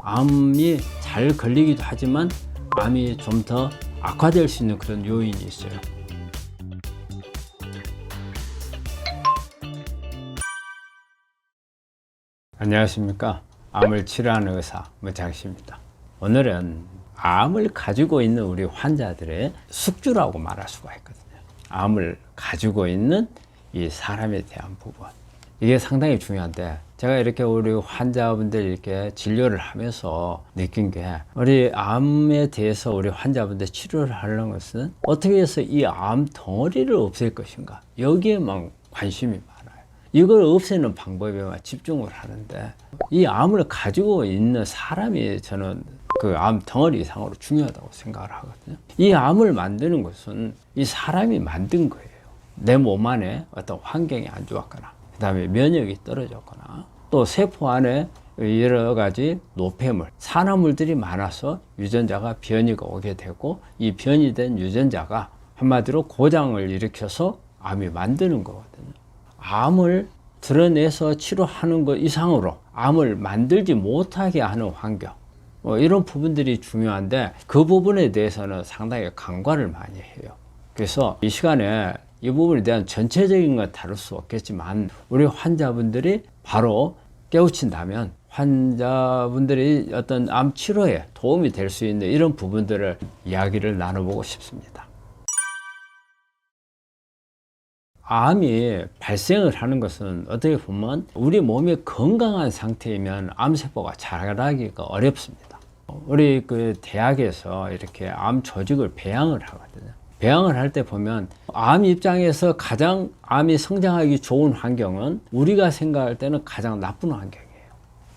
암이 잘 걸리기도 하지만 암이 좀 더 악화될 수 있는 그런 요인이 있어요. 안녕하십니까. 암을 치료하는 의사 문창식입니다. 오늘은 암을 가지고 있는 우리 환자들의 숙주라고 말할 수가 있거든요. 암을 가지고 있는 이 사람에 대한 부분, 이게 상당히 중요한데, 제가 이렇게 우리 환자분들 이렇게 진료를 하면서 느낀 게, 우리 암에 대해서 우리 환자분들 치료를 하려는 것은 어떻게 해서 이 암 덩어리를 없앨 것인가, 여기에만 관심이 많아요. 이걸 없애는 방법에만 집중을 하는데, 이 암을 가지고 있는 사람이 저는 그 암 덩어리 이상으로 중요하다고 생각을 하거든요. 이 암을 만드는 것은 이 사람이 만든 거예요. 내 몸 안에 어떤 환경이 안 좋았거나, 그 다음에 면역이 떨어졌거나, 또 세포 안에 여러 가지 노폐물, 산화물들이 많아서 유전자가 변이가 오게 되고, 이 변이된 유전자가 한마디로 고장을 일으켜서 암이 만드는 거거든요. 암을 드러내서 치료하는 것 이상으로 암을 만들지 못하게 하는 환경, 이런 부분들이 중요한데, 그 부분에 대해서는 상당히 간과를 많이 해요. 그래서 이 시간에 이 부분에 대한 전체적인 건 다룰 수 없겠지만, 우리 환자분들이 바로 깨우친다면 환자분들이 어떤 암 치료에 도움이 될 수 있는 이런 부분들을 이야기를 나눠보고 싶습니다. 암이 발생을 하는 것은 어떻게 보면 우리 몸이 건강한 상태이면 암세포가 자라기가 어렵습니다. 우리 그 대학에서 이렇게 암 조직을 배양을 하거든요. 배양을 할 때 보면 암 입장에서 가장 암이 성장하기 좋은 환경은 우리가 생각할 때는 가장 나쁜 환경이에요.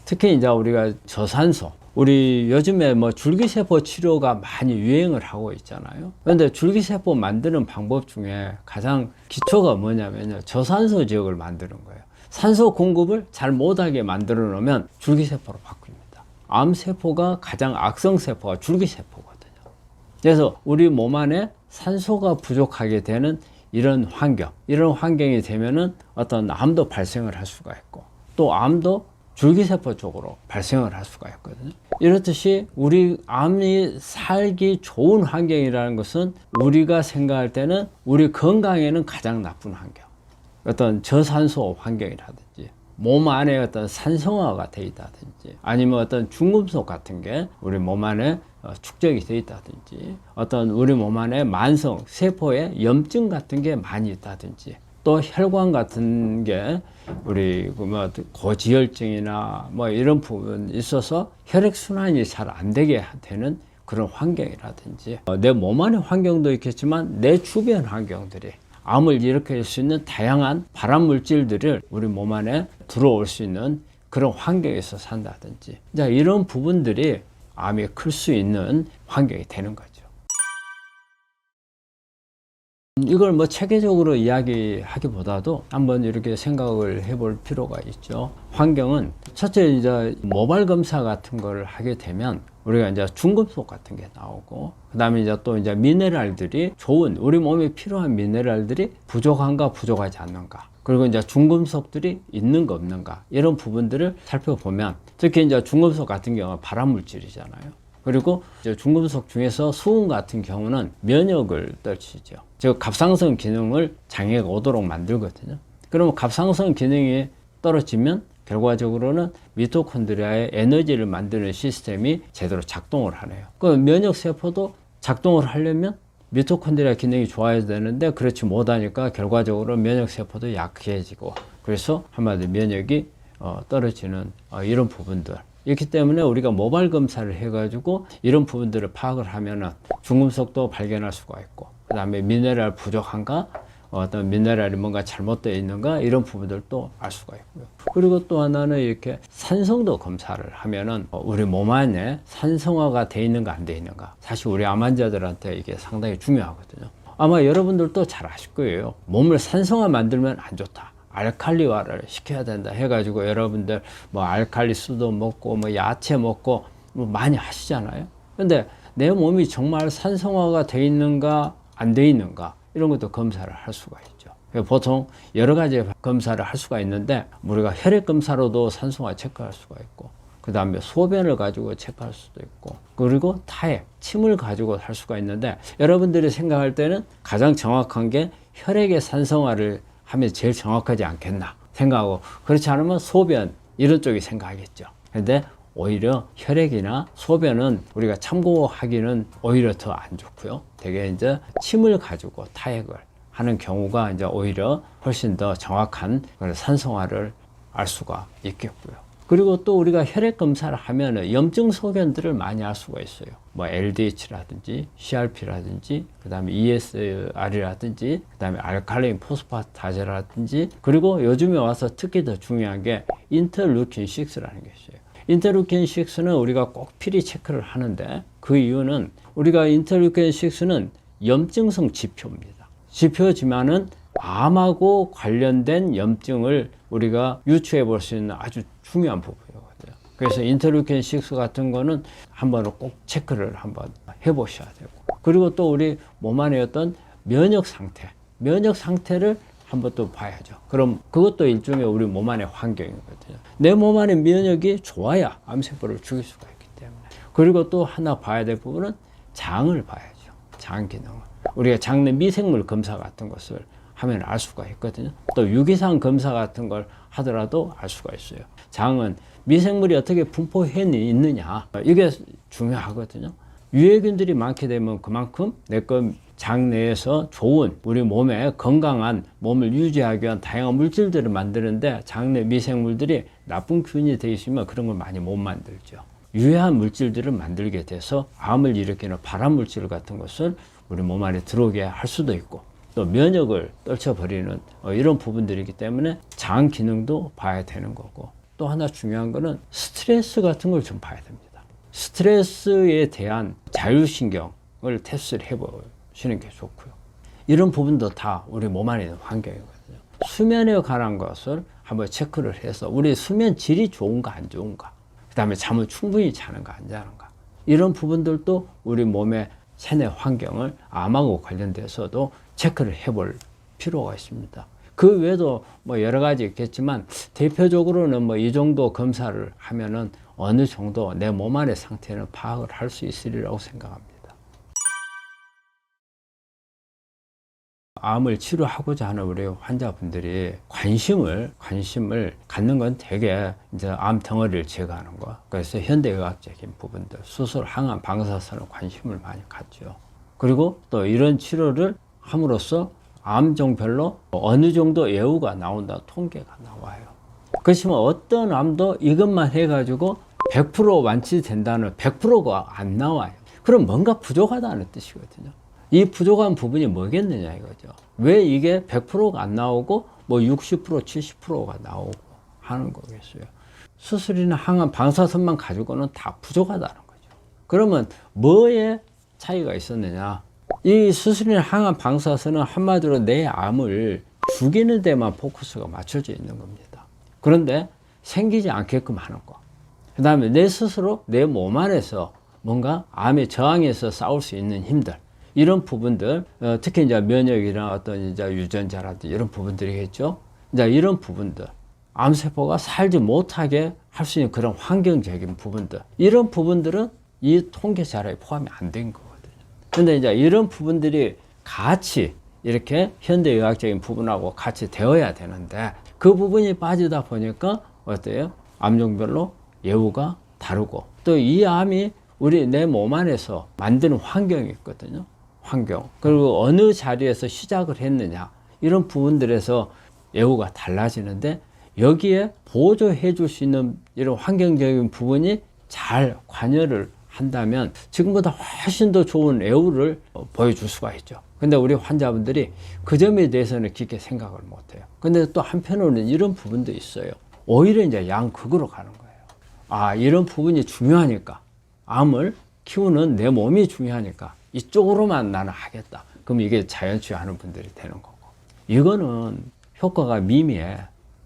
특히 이제 우리가 저산소, 우리 요즘에 뭐 줄기세포 치료가 많이 유행을 하고 있잖아요. 그런데 줄기세포 만드는 방법 중에 가장 기초가 뭐냐면요, 저산소 지역을 만드는 거예요. 산소 공급을 잘 못하게 만들어 놓으면 줄기세포로 바뀝니다. 암세포가 가장 악성세포가 줄기세포거든요. 그래서 우리 몸 안에 산소가 부족하게 되는 이런 환경, 이런 환경이 되면은 어떤 암도 발생을 할 수가 있고, 또 암도 줄기세포 쪽으로 발생을 할 수가 있거든요. 이렇듯이 우리 암이 살기 좋은 환경이라는 것은 우리가 생각할 때는 우리 건강에는 가장 나쁜 환경, 어떤 저산소 환경이라든지, 몸 안에 어떤 산성화가 되어 있다든지, 아니면 어떤 중금속 같은 게 우리 몸 안에 축적이 되어 있다든지, 어떤 우리 몸 안에 만성 세포에 염증 같은 게 많이 있다든지, 또 혈관 같은 게 우리 뭐 고지혈증이나 뭐 이런 부분이 있어서 혈액순환이 잘 안 되게 되는 그런 환경이라든지, 내 몸 안의 환경도 있겠지만 내 주변 환경들이 암을 일으킬 수 있는 다양한 발암 물질들을 우리 몸 안에 들어올 수 있는 그런 환경에서 산다든지, 이런 부분들이 암이 클 수 있는 환경이 되는 거죠. 이걸 뭐 체계적으로 이야기하기보다도 한번 이렇게 생각을 해볼 필요가 있죠. 환경은 첫째, 이제 모발 검사 같은 걸 하게 되면 우리가 이제 중금속 같은 게 나오고, 그 다음에 이제 또 이제 미네랄들이 좋은, 우리 몸에 필요한 미네랄들이 부족한가 부족하지 않는가, 그리고 이제 중금속들이 있는가 없는가, 이런 부분들을 살펴보면, 특히 이제 중금속 같은 경우는 발암물질이잖아요. 그리고 이제 중금속 중에서 수은 같은 경우는 면역을 떨치죠. 즉 갑상선 기능을 장애가 오도록 만들거든요. 그러면 갑상선 기능이 떨어지면 결과적으로는 미토콘드리아의 에너지를 만드는 시스템이 제대로 작동을 하네요. 그 면역 세포도 작동을 하려면 미토콘드리아 기능이 좋아야 되는데 그렇지 못하니까 결과적으로 면역 세포도 약해지고, 그래서 한마디로 면역이 떨어지는 이런 부분들. 이렇기 때문에 우리가 모발 검사를 해가지고 이런 부분들을 파악을 하면은 중금속도 발견할 수가 있고, 그 다음에 미네랄 부족한가, 어떤 미네랄이 뭔가 잘못되어 있는가, 이런 부분들도 알 수가 있고요. 그리고 또 하나는 이렇게 산성도 검사를 하면은 우리 몸 안에 산성화가 돼 있는가 안 돼 있는가, 사실 우리 암 환자들한테 이게 상당히 중요하거든요. 아마 여러분들도 잘 아실 거예요. 몸을 산성화 만들면 안 좋다, 알칼리화를 시켜야 된다 해가지고 여러분들 뭐 알칼리수도 먹고 뭐 야채 먹고 뭐 많이 하시잖아요. 근데 내 몸이 정말 산성화가 돼 있는가 안 돼 있는가, 이런 것도 검사를 할 수가 있죠. 보통 여러 가지 검사를 할 수가 있는데, 우리가 혈액 검사로도 산성화 체크할 수가 있고, 그 그 다음에 소변을 가지고 체크할 수도 있고, 그리고 타액, 침을 가지고 할 수가 있는데, 여러분들이 생각할 때는 가장 정확한 게 혈액의 산성화를 하면 제일 정확하지 않겠나 생각하고, 그렇지 않으면 소변 이런 쪽이 생각하겠죠. 근데 오히려 혈액이나 소변은 우리가 참고하기는 오히려 더 안 좋고요. 되게 이제 침을 가지고 타액을 하는 경우가 이제 오히려 훨씬 더 정확한 산성화를 알 수가 있겠고요. 그리고 또 우리가 혈액 검사를 하면 염증 소견들을 많이 알 수가 있어요. 뭐 LDH라든지 CRP라든지 그다음에 ESR이라든지 그다음에 알칼리인 포스파타제라든지, 그리고 요즘에 와서 특히 더 중요한 게 인터루킨 6라는 게 있어요. 인터루킨 6는 우리가 꼭 필히 체크를 하는데, 그 이유는 우리가 인터루킨 6는 염증성 지표입니다. 지표지만은 암하고 관련된 염증을 우리가 유추해 볼 수 있는 아주 중요한 부분이거든요. 그래서 인터루킨 6 같은 거는 한번 꼭 체크를 한번 해 보셔야 되고, 그리고 또 우리 몸 안에 어떤 면역 상태를 한번 또 봐야죠. 그럼 그것도 일종의 우리 몸 안의 환경이거든요. 내 몸 안의 면역이 좋아야 암세포를 죽일 수가 있기 때문에. 그리고 또 하나 봐야 될 부분은 장을 봐야죠. 장 기능을. 우리가 장내 미생물 검사 같은 것을 하면 알 수가 있거든요. 또 유기산 검사 같은 걸 하더라도 알 수가 있어요. 장은 미생물이 어떻게 분포해 있느냐, 이게 중요하거든요. 유해균들이 많게 되면 그만큼 내거 장 내에서 좋은 우리 몸에 건강한 몸을 유지하기 위한 다양한 물질들을 만드는데, 장내 미생물들이 나쁜 균이 되어 있으면 그런 걸 많이 못 만들죠. 유해한 물질들을 만들게 돼서 암을 일으키는 발암 물질 같은 것을 우리 몸 안에 들어오게 할 수도 있고, 또 면역을 떨쳐버리는 이런 부분들이기 때문에 장 기능도 봐야 되는 거고, 또 하나 중요한 거는 스트레스 같은 걸 좀 봐야 됩니다. 스트레스에 대한 자율신경을 테스트를 해보시는 게 좋고요. 이런 부분도 다 우리 몸 안에 있는 환경이거든요. 수면에 관한 것을 한번 체크를 해서 우리 수면 질이 좋은가 안 좋은가, 그 다음에 잠을 충분히 자는가 안 자는가, 이런 부분들도 우리 몸의 체내 환경을 암하고 관련돼서도 체크를 해볼 필요가 있습니다. 그 외에도 뭐 여러 가지 있겠지만, 대표적으로는 뭐 이 정도 검사를 하면은 어느 정도 내 몸 안의 상태는 파악을 할 수 있으리라고 생각합니다. 암을 치료하고자 하는 우리 환자분들이 관심을 갖는 건 되게 이제 암 덩어리를 제거하는 거. 그래서 현대의학적인 부분들, 수술, 항암, 방사선에 관심을 많이 갖죠. 그리고 또 이런 치료를 함으로써 암종별로 어느 정도 예후가 나온다, 통계가 나와요. 그렇지만 어떤 암도 이것만 해가지고 100% 완치된다는 100%가 안 나와요. 그럼 뭔가 부족하다는 뜻이거든요. 이 부족한 부분이 뭐겠느냐 이거죠. 왜 이게 100%가 안 나오고 뭐 60%, 70%가 나오고 하는 거겠어요. 수술이나 항암, 방사선만 가지고는 다 부족하다는 거죠. 그러면 뭐에 차이가 있었느냐? 이 수술이나 항암, 방사선은 한마디로 내 암을 죽이는 데만 포커스가 맞춰져 있는 겁니다. 그런데 생기지 않게끔 하는 거. 그 다음에 내 스스로 내 몸 안에서 뭔가 암에 저항해서 싸울 수 있는 힘들, 이런 부분들, 특히 이제 면역이나 어떤 이제 유전자라든지 이런 부분들이겠죠. 이제 이런 부분들, 암세포가 살지 못하게 할 수 있는 그런 환경적인 부분들, 이런 부분들은 이 통계 자료에 포함이 안 된 거거든요. 근데 이제 이런 부분들이 같이 이렇게 현대의학적인 부분하고 같이 되어야 되는데, 그 부분이 빠지다 보니까 어때요? 암종별로 예후가 다르고, 또 이 암이 우리 내 몸 안에서 만드는 환경이 있거든요. 환경. 그리고 어느 자리에서 시작을 했느냐, 이런 부분들에서 예후가 달라지는데, 여기에 보조해 줄 수 있는 이런 환경적인 부분이 잘 관여를 한다면 지금보다 훨씬 더 좋은 예후를 보여줄 수가 있죠. 근데 우리 환자분들이 그 점에 대해서는 깊게 생각을 못 해요. 근데 또 한편으로는 이런 부분도 있어요. 오히려 이제 양극으로 가는 거예요. 아, 이런 부분이 중요하니까, 암을 키우는 내 몸이 중요하니까 이쪽으로만 나는 하겠다. 그럼 이게 자연치유하는 분들이 되는 거고, 이거는 효과가 미미해.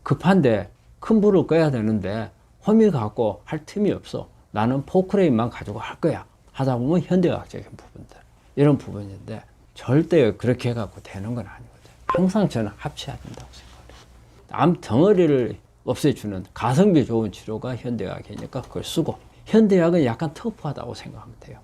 급한데 큰 불을 꺼야 되는데 호미 갖고 할 틈이 없어. 나는 포크레인만 가지고 할 거야. 하다 보면 현대의학적인 부분들, 이런 부분인데 절대 그렇게 해갖고 되는 건 아니거든요. 항상 저는 합쳐야 된다고 생각해요. 암 덩어리를 없애주는 가성비 좋은 치료가 현대의학이니까 그걸 쓰고, 현대의학은 약간 터프하다고 생각하면 돼요.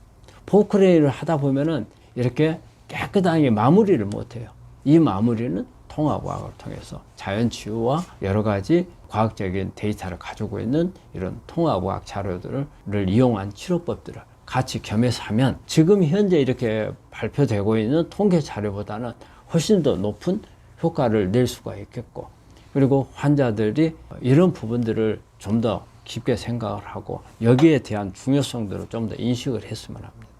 포크레인을 하다 보면은 이렇게 깨끗하게 마무리를 못해요. 이 마무리는 통합의학을 통해서 자연치유와 여러 가지 과학적인 데이터를 가지고 있는 이런 통합의학 자료들을 이용한 치료법들을 같이 겸해서 하면 지금 현재 이렇게 발표되고 있는 통계 자료보다는 훨씬 더 높은 효과를 낼 수가 있겠고, 그리고 환자들이 이런 부분들을 좀 더 깊게 생각을 하고 여기에 대한 중요성들을 좀 더 인식을 했으면 합니다.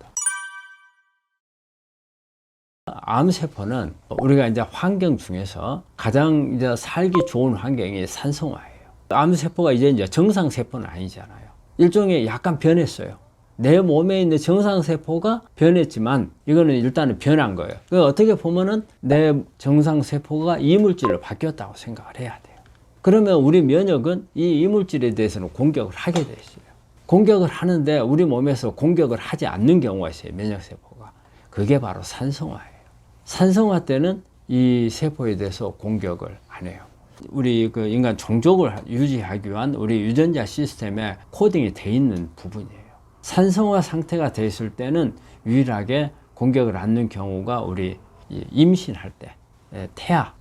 암세포는 우리가 이제 환경 중에서 가장 이제 살기 좋은 환경이 산성화예요. 암세포가 이제 정상세포는 아니잖아요. 일종의 약간 변했어요. 내 몸에 있는 정상세포가 변했지만 이거는 일단은 변한 거예요. 그러니까 어떻게 보면은 내 정상세포가 이물질로 바뀌었다고 생각을 해야 돼요. 그러면 우리 면역은 이 이물질에 대해서는 공격을 하게 돼 있어요. 공격을 하는데 우리 몸에서 공격을 하지 않는 경우가 있어요. 면역세포가. 그게 바로 산성화예요. 산성화 때는 이 세포에 대해서 공격을 안 해요. 우리 그 인간 종족을 유지하기 위한 우리 유전자 시스템에 코딩이 돼 있는 부분이에요. 산성화 상태가 돼 있을 때는 유일하게 공격을 않는 경우가 우리 임신할 때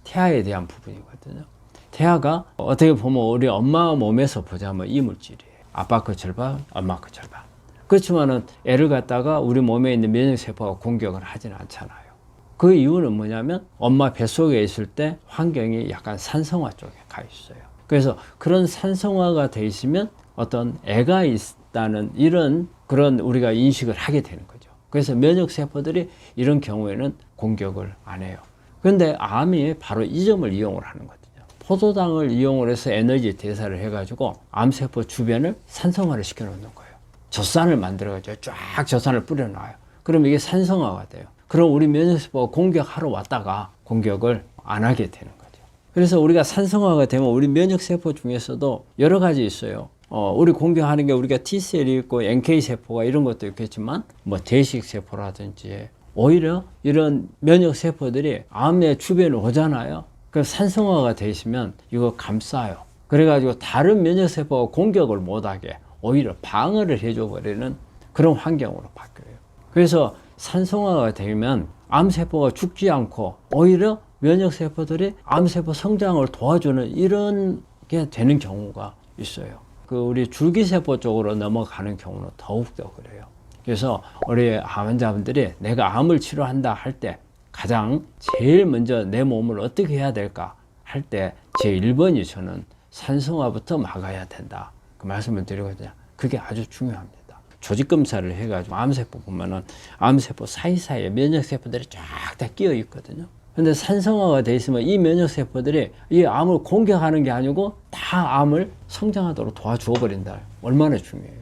태아에 대한 부분이거든요. 태아가 어떻게 보면 우리 엄마 몸에서 보자면 이물질이에요. 아빠 그 절반, 엄마 그 절반. 그렇지만은 애를 갖다가 우리 몸에 있는 면역세포가 공격을 하지는 않잖아요. 그 이유는 뭐냐면 엄마 뱃속에 있을 때 환경이 약간 산성화 쪽에 가 있어요. 그래서 그런 산성화가 돼 있으면 어떤 애가 있다는 그런 우리가 인식을 하게 되는 거죠. 그래서 면역세포들이 이런 경우에는 공격을 안 해요. 그런데 암이 바로 이 점을 이용을 하는 거거든요. 포도당을 이용을 해서 에너지 대사를 해가지고 암세포 주변을 산성화를 시켜 놓는 거예요. 젖산을 만들어가지고 쫙 젖산을 뿌려놔요. 그럼 이게 산성화가 돼요. 그럼 우리 면역세포가 공격하러 왔다가 공격을 안 하게 되는 거죠. 그래서 우리가 산성화가 되면 우리 면역세포 중에서도 여러 가지 있어요. 우리 공격하는 게 우리가 T셀이 있고 NK세포가 이런 것도 있겠지만 뭐 대식세포라든지 오히려 이런 면역세포들이 암의 주변에 오잖아요. 그 산성화가 돼 있으면 이거 감싸요. 그래가지고 다른 면역세포가 공격을 못하게 오히려 방어를 해줘 버리는 그런 환경으로 바뀌어요. 그래서 산성화가 되면 암세포가 죽지 않고 오히려 면역세포들이 암세포 성장을 도와주는 이런 게 되는 경우가 있어요. 그 우리 줄기세포 쪽으로 넘어가는 경우는 더욱더 그래요. 그래서 우리 환자분들이 내가 암을 치료한다 할 때 가장 제일 먼저 내 몸을 어떻게 해야 될까 할 때 제 1번이 저는 산성화부터 막아야 된다. 그 말씀을 드리거든요. 그게 아주 중요합니다. 조직 검사를 해가지고 암세포 보면은 암세포 사이사이에 면역세포들이 쫙 다 끼어 있거든요. 근데 산성화가 돼 있으면 이 면역세포들이 이 암을 공격하는 게 아니고 다 암을 성장하도록 도와주어 버린다. 얼마나 중요해요.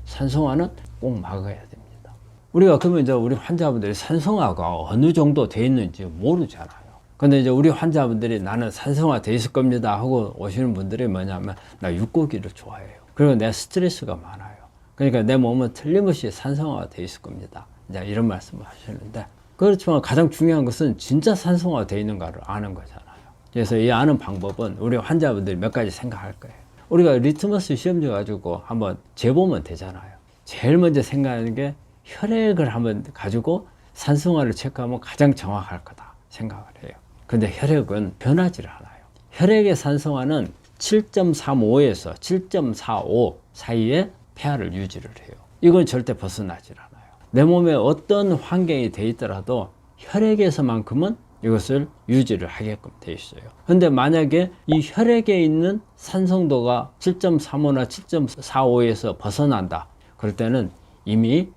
산성화는 꼭 막아야 됩니다. 우리가 그러면 이제 우리 환자분들이 산성화가 어느 정도 돼 있는지 모르잖아요. 근데 이제 우리 환자분들이 나는 산성화 돼 있을 겁니다 하고 오시는 분들이 뭐냐면 나 육고기를 좋아해요. 그리고 내 스트레스가 많아요. 그러니까 내 몸은 틀림없이 산성화가 돼 있을 겁니다. 이제 이런 말씀을 하시는데, 그렇지만 가장 중요한 것은 진짜 산성화가 돼 있는가를 아는 거잖아요. 그래서 이 아는 방법은 우리 환자분들이 몇 가지 생각할 거예요. 우리가 리트머스 시험지 가지고 한번 재보면 되잖아요. 제일 먼저 생각하는 게 혈액을 한번 가지고 산성화를 체크하면 가장 정확할 거다 생각을 해요. 근데 혈액은 변하지 않아요. 혈액의 산성화는 7.35에서 7.45 사이에 폐하를 유지를 해요. 이건 절대 벗어나지 않아요. 내 몸에 어떤 환경이 돼 있더라도 혈액에서만큼은 이것을 유지를 하게끔 돼 있어요. 근데 만약에 이 혈액에 있는 산성도가 7.35나 7.45에서 벗어난다. 그럴 때는 이미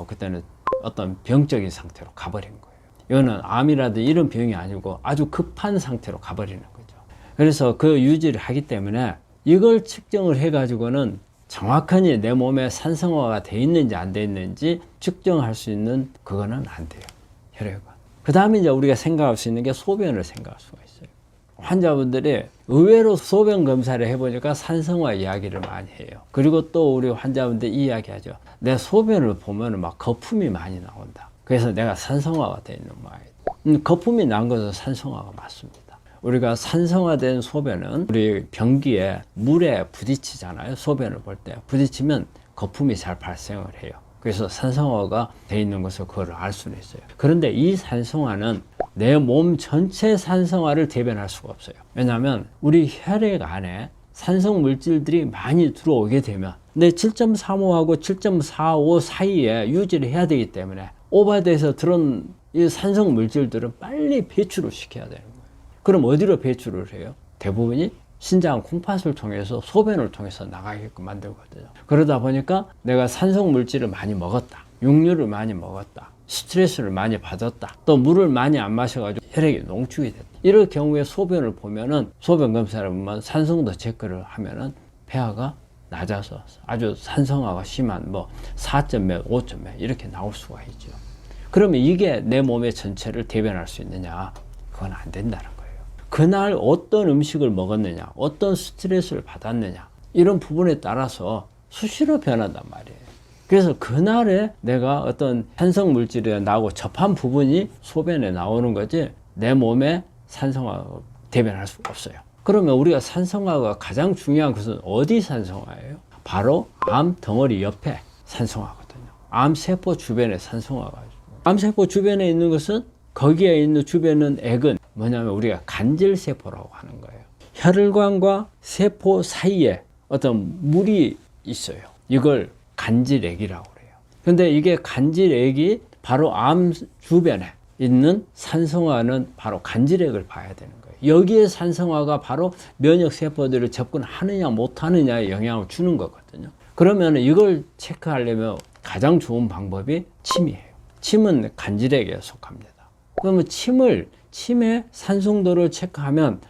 그때는 어떤 병적인 상태로 가버린 거예요. 이거는 암이라든지 이런 병이 아니고 아주 급한 상태로 가버리는 거죠. 그래서 그 유지를 하기 때문에 이걸 측정을 해가지고는 정확하니 내 몸에 산성화가 돼 있는지 안 돼 있는지 측정할 수 있는 그거는 안 돼요. 혈액은. 그 다음에 이제 우리가 생각할 수 있는 게 소변을 생각할 수가 있어요. 환자분들이 의외로 소변 검사를 해보니까 산성화 이야기를 많이 해요. 그리고 또 우리 환자분들이 이야기하죠. 내 소변을 보면 막 거품이 많이 나온다. 그래서 내가 산성화가 돼 있는 모양이다. 거품이 난 것은 산성화가 맞습니다. 우리가 산성화된 소변은 우리 변기에 물에 부딪히잖아요. 소변을 볼 때 부딪히면 거품이 잘 발생을 해요. 그래서 산성화가 돼 있는 것을 그걸 알 수는 있어요. 그런데 이 산성화는 내 몸 전체 산성화를 대변할 수가 없어요. 왜냐하면 우리 혈액 안에 산성 물질들이 많이 들어오게 되면 내 7.35하고 7.45 사이에 유지를 해야 되기 때문에 오버돼서 들어온 이 산성 물질들은 빨리 배출을 시켜야 되는 거예요. 그럼 어디로 배출을 해요? 대부분이 신장 콩팥을 통해서 소변을 통해서 나가게끔 만들거든요. 그러다 보니까 내가 산성 물질을 많이 먹었다, 육류를 많이 먹었다, 스트레스를 많이 받았다, 또 물을 많이 안 마셔가지고 혈액이 농축이 됐다. 이럴 경우에 소변을 보면은 소변 검사를 보면 산성도 체크를 하면은 폐하가 낮아서 아주 산성화가 심한 뭐 4점 몇, 5점 몇 이렇게 나올 수가 있죠. 그러면 이게 내 몸의 전체를 대변할 수 있느냐? 그건 안 된다는 거예요. 그날 어떤 음식을 먹었느냐, 어떤 스트레스를 받았느냐, 이런 부분에 따라서 수시로 변한단 말이에요. 그래서 그날에 내가 어떤 산성 물질이 나오고 접한 부분이 소변에 나오는 거지 내 몸에 산성화가 대변할 수가 없어요. 그러면 우리가 산성화가 가장 중요한 것은 어디 산성화예요? 바로 암 덩어리 옆에 산성화거든요. 암세포 주변에 산성화가. 암세포 주변에 있는 것은 거기에 있는 주변은 액은 뭐냐면 우리가 간질세포라고 하는 거예요. 혈관과 세포 사이에 어떤 물이 있어요. 이걸 간질액이라고 그래요. 근데 이게 간질액이 바로 암 주변에 있는 산성화는 바로 간질액을 봐야 되는 거예요. 여기에 산성화가 바로 면역세포들을 접근하느냐 못하느냐에 영향을 주는 거거든요. 그러면 이걸 체크하려면 가장 좋은 방법이 침이에요. 침은 간질액에 속합니다. 그러면 침의 산성도를 체크하면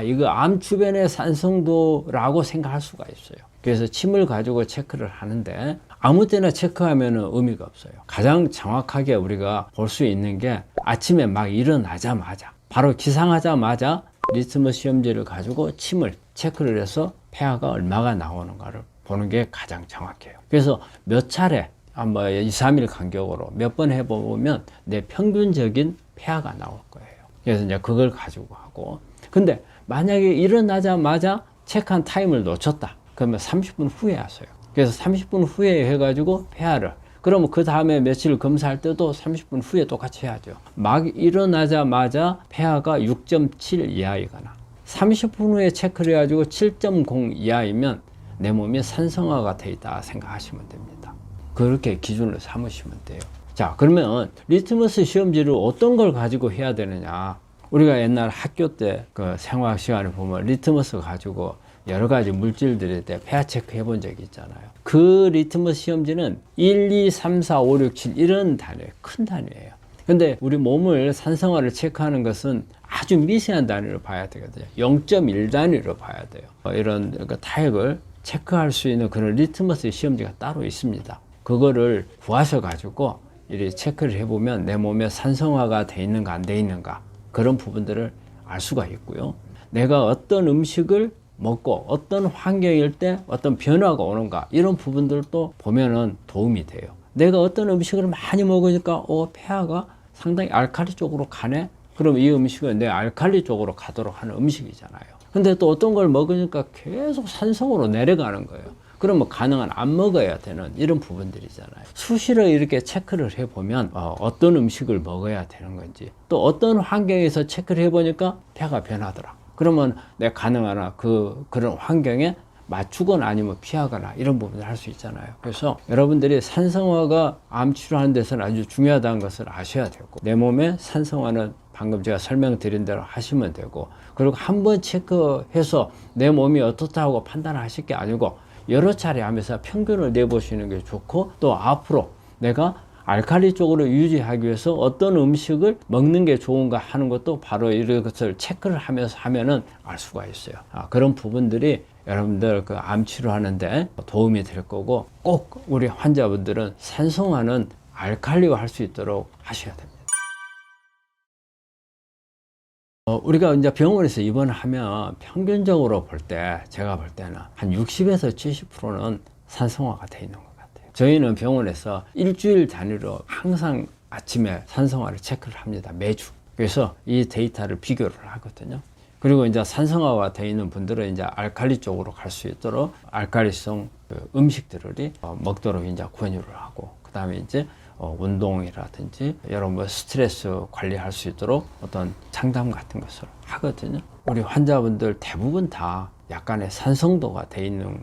이거 암 주변의 산성도라고 생각할 수가 있어요. 그래서 침을 가지고 체크를 하는데 아무 때나 체크하면 의미가 없어요. 가장 정확하게 우리가 볼 수 있는 게 아침에 막 일어나자마자 바로 기상하자마자 리트머스 시험지를 가지고 침을 체크를 해서 폐하가 얼마가 나오는가를 보는 게 가장 정확해요. 그래서 몇 차례 뭐 2, 3일 간격으로 몇 번 해보면 내 평균적인 폐하가 나올 거예요. 그래서 이제 그걸 가지고 하고, 근데 만약에 일어나자마자 체크한 타임을 놓쳤다. 그러면 30분 후에 하세요. 그래서 30분 후에 해가지고 폐하를, 그러면 그 다음에 며칠 검사할 때도 30분 후에 똑같이 해야죠. 막 일어나자마자 폐하가 6.7 이하이거나 30분 후에 체크를 해가지고 7.0 이하이면 내 몸이 산성화가 돼 있다 생각하시면 됩니다. 그렇게 기준으로 삼으시면 돼요. 자, 그러면 리트머스 시험지를 어떤 걸 가지고 해야 되느냐? 우리가 옛날 학교 때 그 생화학 시간에 보면 리트머스 가지고 여러 가지 물질들에 대해 폐하 체크 해본 적이 있잖아요. 그 리트머스 시험지는 1, 2, 3, 4, 5, 6, 7 이런 단위예요. 큰 단위예요. 근데 우리 몸을 산성화를 체크하는 것은 아주 미세한 단위로 봐야 되거든요. 0.1 단위로 봐야 돼요. 이런 타액을 체크할 수 있는 그런 리트머스 시험지가 따로 있습니다. 그거를 구하셔 가지고 이렇게 체크를 해보면 내 몸에 산성화가 돼 있는가 안 돼 있는가 그런 부분들을 알 수가 있고요. 내가 어떤 음식을 먹고 어떤 환경일 때 어떤 변화가 오는가 이런 부분들도 보면은 도움이 돼요. 내가 어떤 음식을 많이 먹으니까 폐하가 상당히 알칼리 쪽으로 가네? 그럼 이 음식은 내 알칼리 쪽으로 가도록 하는 음식이잖아요. 근데 또 어떤 걸 먹으니까 계속 산성으로 내려가는 거예요. 그러면 가능한 안 먹어야 되는 이런 부분들이잖아요. 수시로 이렇게 체크를 해보면 어떤 음식을 먹어야 되는 건지, 또 어떤 환경에서 체크를 해보니까 폐가 변하더라. 그러면 내가 가능하나 그런 환경에 맞추거나 아니면 피하거나 이런 부분을 할 수 있잖아요. 그래서 여러분들이 산성화가 암 치료하는 데서는 아주 중요하다는 것을 아셔야 되고, 내 몸에 산성화는 방금 제가 설명드린 대로 하시면 되고, 그리고 한번 체크해서 내 몸이 어떻다고 판단하실 게 아니고 여러 차례 하면서 평균을 내보시는 게 좋고, 또 앞으로 내가 알칼리 쪽으로 유지하기 위해서 어떤 음식을 먹는 게 좋은가 하는 것도 바로 이런 것을 체크를 하면서 하면은 알 수가 있어요. 그런 부분들이 여러분들 그 암 치료하는데 도움이 될 거고, 꼭 우리 환자분들은 산성화는 알칼리화 할 수 있도록 하셔야 됩니다. 우리가 이제 병원에서 입원하면 평균적으로 볼 때, 제가 볼 때는 한 60에서 70%는 산성화가 돼 있는 것 같아요. 저희는 병원에서 일주일 단위로 항상 아침에 산성화를 체크를 합니다. 매주. 그래서 이 데이터를 비교를 하거든요. 그리고 이제 산성화가 되어 있는 분들은 이제 알칼리 쪽으로 갈 수 있도록 알칼리성 음식들을 먹도록 이제 권유를 하고, 그 다음에 이제 운동이라든지 여러 스트레스 관리할 수 있도록 어떤 상담 같은 것을 하거든요. 우리 환자분들 대부분 다 약간의 산성도가 돼 있는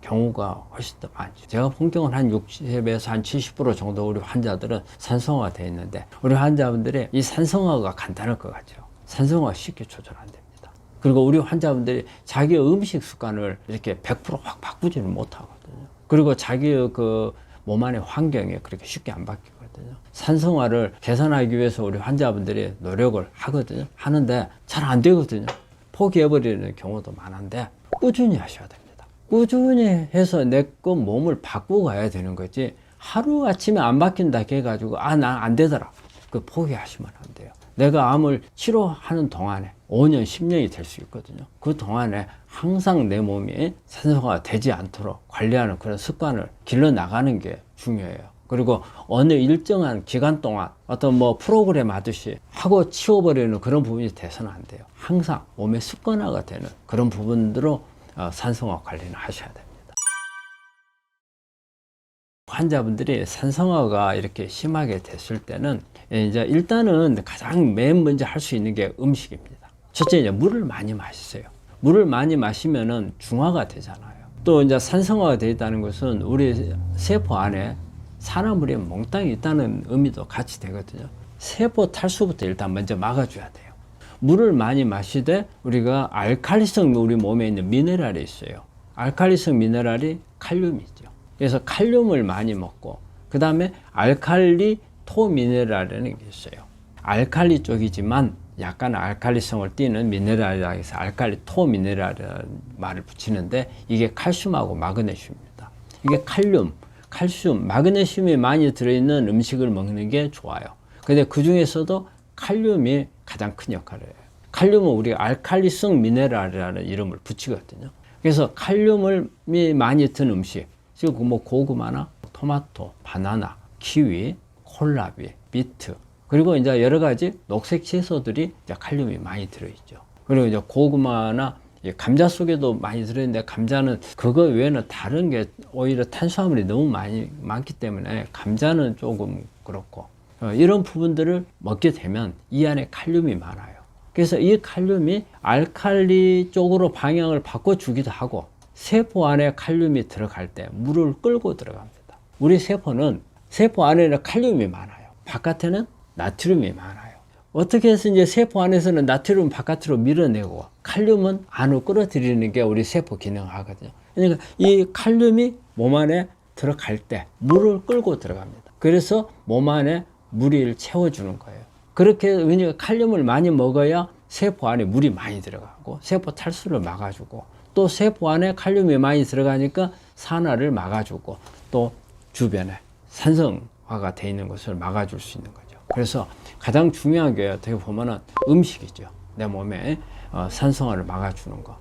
경우가 훨씬 더 많죠. 제가 본 경우는 한 60에서 한 70% 정도 우리 환자들은 산성화가 돼 있는데, 우리 환자분들이 이 산성화가 간단할 것 같죠. 산성화가 쉽게 조절 안 됩니다. 그리고 우리 환자분들이 자기 음식 습관을 이렇게 100%확 바꾸지는 못하거든요. 그리고 자기의 그 몸 안의 환경에 그렇게 쉽게 안 바뀌거든요. 산성화를 개선하기 위해서 우리 환자분들이 노력을 하거든요. 하는데 잘 안 되거든요. 포기해버리는 경우도 많은데 꾸준히 하셔야 됩니다. 꾸준히 해서 내 거 몸을 바꾸고 가야 되는 거지, 하루아침에 안 바뀐다 해가지고 나 안 되더라, 그 포기하시면 안 돼요. 내가 암을 치료하는 동안에 5년, 10년이 될 수 있거든요. 그 동안에 항상 내 몸이 산성화가 되지 않도록 관리하는 그런 습관을 길러 나가는 게 중요해요. 그리고 어느 일정한 기간 동안 어떤 뭐 프로그램 하듯이 하고 치워버리는 그런 부분이 돼서는 안 돼요. 항상 몸의 습관화가 되는 그런 부분으로 산성화 관리는 하셔야 됩니다. 환자분들이 산성화가 이렇게 심하게 됐을 때는 이제 일단은 가장 맨 먼저 할 수 있는 게 음식입니다. 첫째, 이제 물을 많이 마시세요. 물을 많이 마시면은 중화가 되잖아요. 또 이제 산성화가 되어 있다는 것은 우리 세포 안에 산화물이 몽땅 있다는 의미도 같이 되거든요. 세포 탈수부터 일단 먼저 막아줘야 돼요. 물을 많이 마시되 우리가 알칼리성 우리 몸에 있는 미네랄이 있어요. 알칼리성 미네랄이 칼륨이죠. 그래서 칼륨을 많이 먹고, 그 다음에 알칼리 토미네랄이라는 게 있어요. 알칼리 쪽이지만 약간 알칼리성을 띠는 미네랄이라 해서 알칼리 토미네랄이라는 말을 붙이는데, 이게 칼슘하고 마그네슘입니다. 이게 칼슘, 마그네슘이 많이 들어있는 음식을 먹는 게 좋아요. 근데 그 중에서도 칼륨이 가장 큰 역할을 해요. 칼륨은 우리가 알칼리성 미네랄이라는 이름을 붙이거든요. 그래서 칼륨이 많이 든 음식, 지금 뭐 고구마나 토마토, 바나나, 키위, 콜라비, 비트, 그리고 이제 여러 가지 녹색 채소들이 이제 칼륨이 많이 들어있죠. 그리고 이제 고구마나 감자 속에도 많이 들어있는데, 감자는 그거 외에는 다른 게 오히려 탄수화물이 너무 많기 때문에 감자는 조금 그렇고, 이런 부분들을 먹게 되면 이 안에 칼륨이 많아요. 그래서 이 칼륨이 알칼리 쪽으로 방향을 바꿔주기도 하고, 세포 안에 칼륨이 들어갈 때 물을 끌고 들어갑니다. 우리 세포는 세포 안에는 칼륨이 많아요. 바깥에는 나트륨이 많아요. 어떻게 해서 이제 세포 안에서는 나트륨 바깥으로 밀어내고 칼륨은 안으로 끌어들이는 게 우리 세포 기능 하거든요. 그러니까 이 칼륨이 몸 안에 들어갈 때 물을 끌고 들어갑니다. 그래서 몸 안에 물을 채워주는 거예요. 그렇게, 왜냐하면 칼륨을 많이 먹어야 세포 안에 물이 많이 들어가고 세포 탈수를 막아주고, 또 세포 안에 칼륨이 많이 들어가니까 산화를 막아주고, 또 주변에 산성화가 되어 있는 것을 막아줄 수 있는 거죠. 그래서 가장 중요한 게 어떻게 보면은 음식이죠. 내 몸에 산성화를 막아주는 거.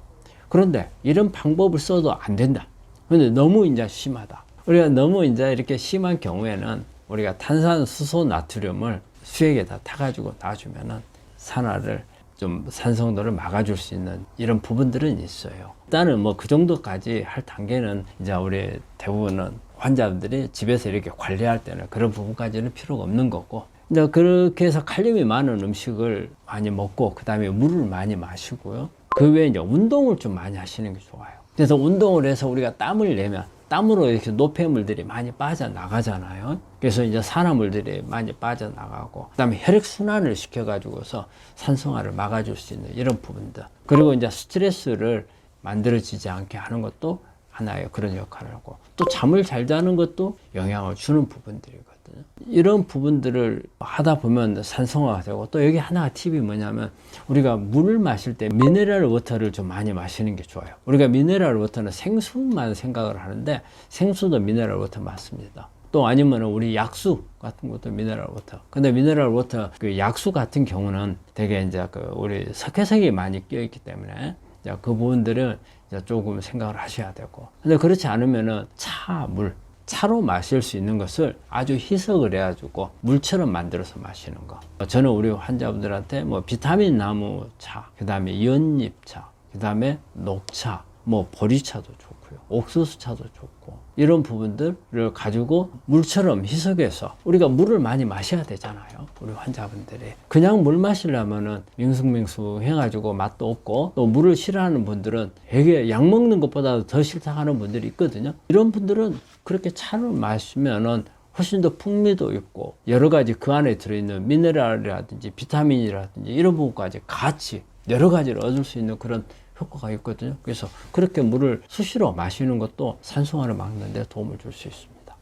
그런데 이런 방법을 써도 안 된다. 근데 너무 이제 심하다. 우리가 너무 이제 이렇게 심한 경우에는 우리가 탄산수소 나트륨을 수액에다 타가지고 놔주면은 산화를 좀 산성도를 막아줄 수 있는 이런 부분들은 있어요. 일단은 뭐 그 정도까지 할 단계는 이제 우리 대부분은 환자분들이 집에서 이렇게 관리할 때는 그런 부분까지는 필요가 없는 거고, 이제 그렇게 해서 칼륨이 많은 음식을 많이 먹고, 그 다음에 물을 많이 마시고요. 그 외에 이제 운동을 좀 많이 하시는 게 좋아요. 그래서 운동을 해서 우리가 땀을 내면 땀으로 이렇게 노폐물들이 많이 빠져나가잖아요. 그래서 이제 산화물들이 많이 빠져나가고, 그 다음에 혈액순환을 시켜가지고서 산성화를 막아줄 수 있는 이런 부분들. 그리고 이제 스트레스를 만들어지지 않게 하는 것도 하나의 그런 역할을 하고, 또 잠을 잘 자는 것도 영향을 주는 부분들이거든요. 이런 부분들을 하다 보면 산성화가 되고, 또 여기 하나 팁이 뭐냐면, 우리가 물을 마실 때 미네랄 워터를 좀 많이 마시는 게 좋아요. 우리가 미네랄 워터는 생수만 생각을 하는데 생수도 미네랄 워터 맞습니다. 또 아니면 우리 약수 같은 것도 미네랄 워터. 근데 미네랄 워터 그 약수 같은 경우는 되게 이제 그 우리 석회성이 많이 끼어 있기 때문에 그 부분들은 이제 조금 생각을 하셔야 되고, 근데 그렇지 않으면은 차, 물, 차로 마실 수 있는 것을 아주 희석을 해가지고 물처럼 만들어서 마시는 거. 저는 우리 환자분들한테 뭐 비타민 나무 차, 그 다음에 연잎차, 그 다음에 녹차, 뭐 보리차도 좋고요, 옥수수 차도 좋고, 이런 부분들을 가지고 물처럼 희석해서 우리가 물을 많이 마셔야 되잖아요. 우리 환자분들이 그냥 물 마시려면은 밍숭밍숭 해가지고 맛도 없고, 또 물을 싫어하는 분들은 되게 약 먹는 것보다도 더 싫다 하는 분들이 있거든요. 이런 분들은 그렇게 차를 마시면은 훨씬 더 풍미도 있고, 여러 가지 그 안에 들어있는 미네랄이라든지 비타민이라든지 이런 부분까지 같이 여러 가지를 얻을 수 있는 그런 효과가 있거든요. 그래서 그렇게 물을 수시로 마시는 것도 산소화를 막는 데 도움을 줄 수 있습니다.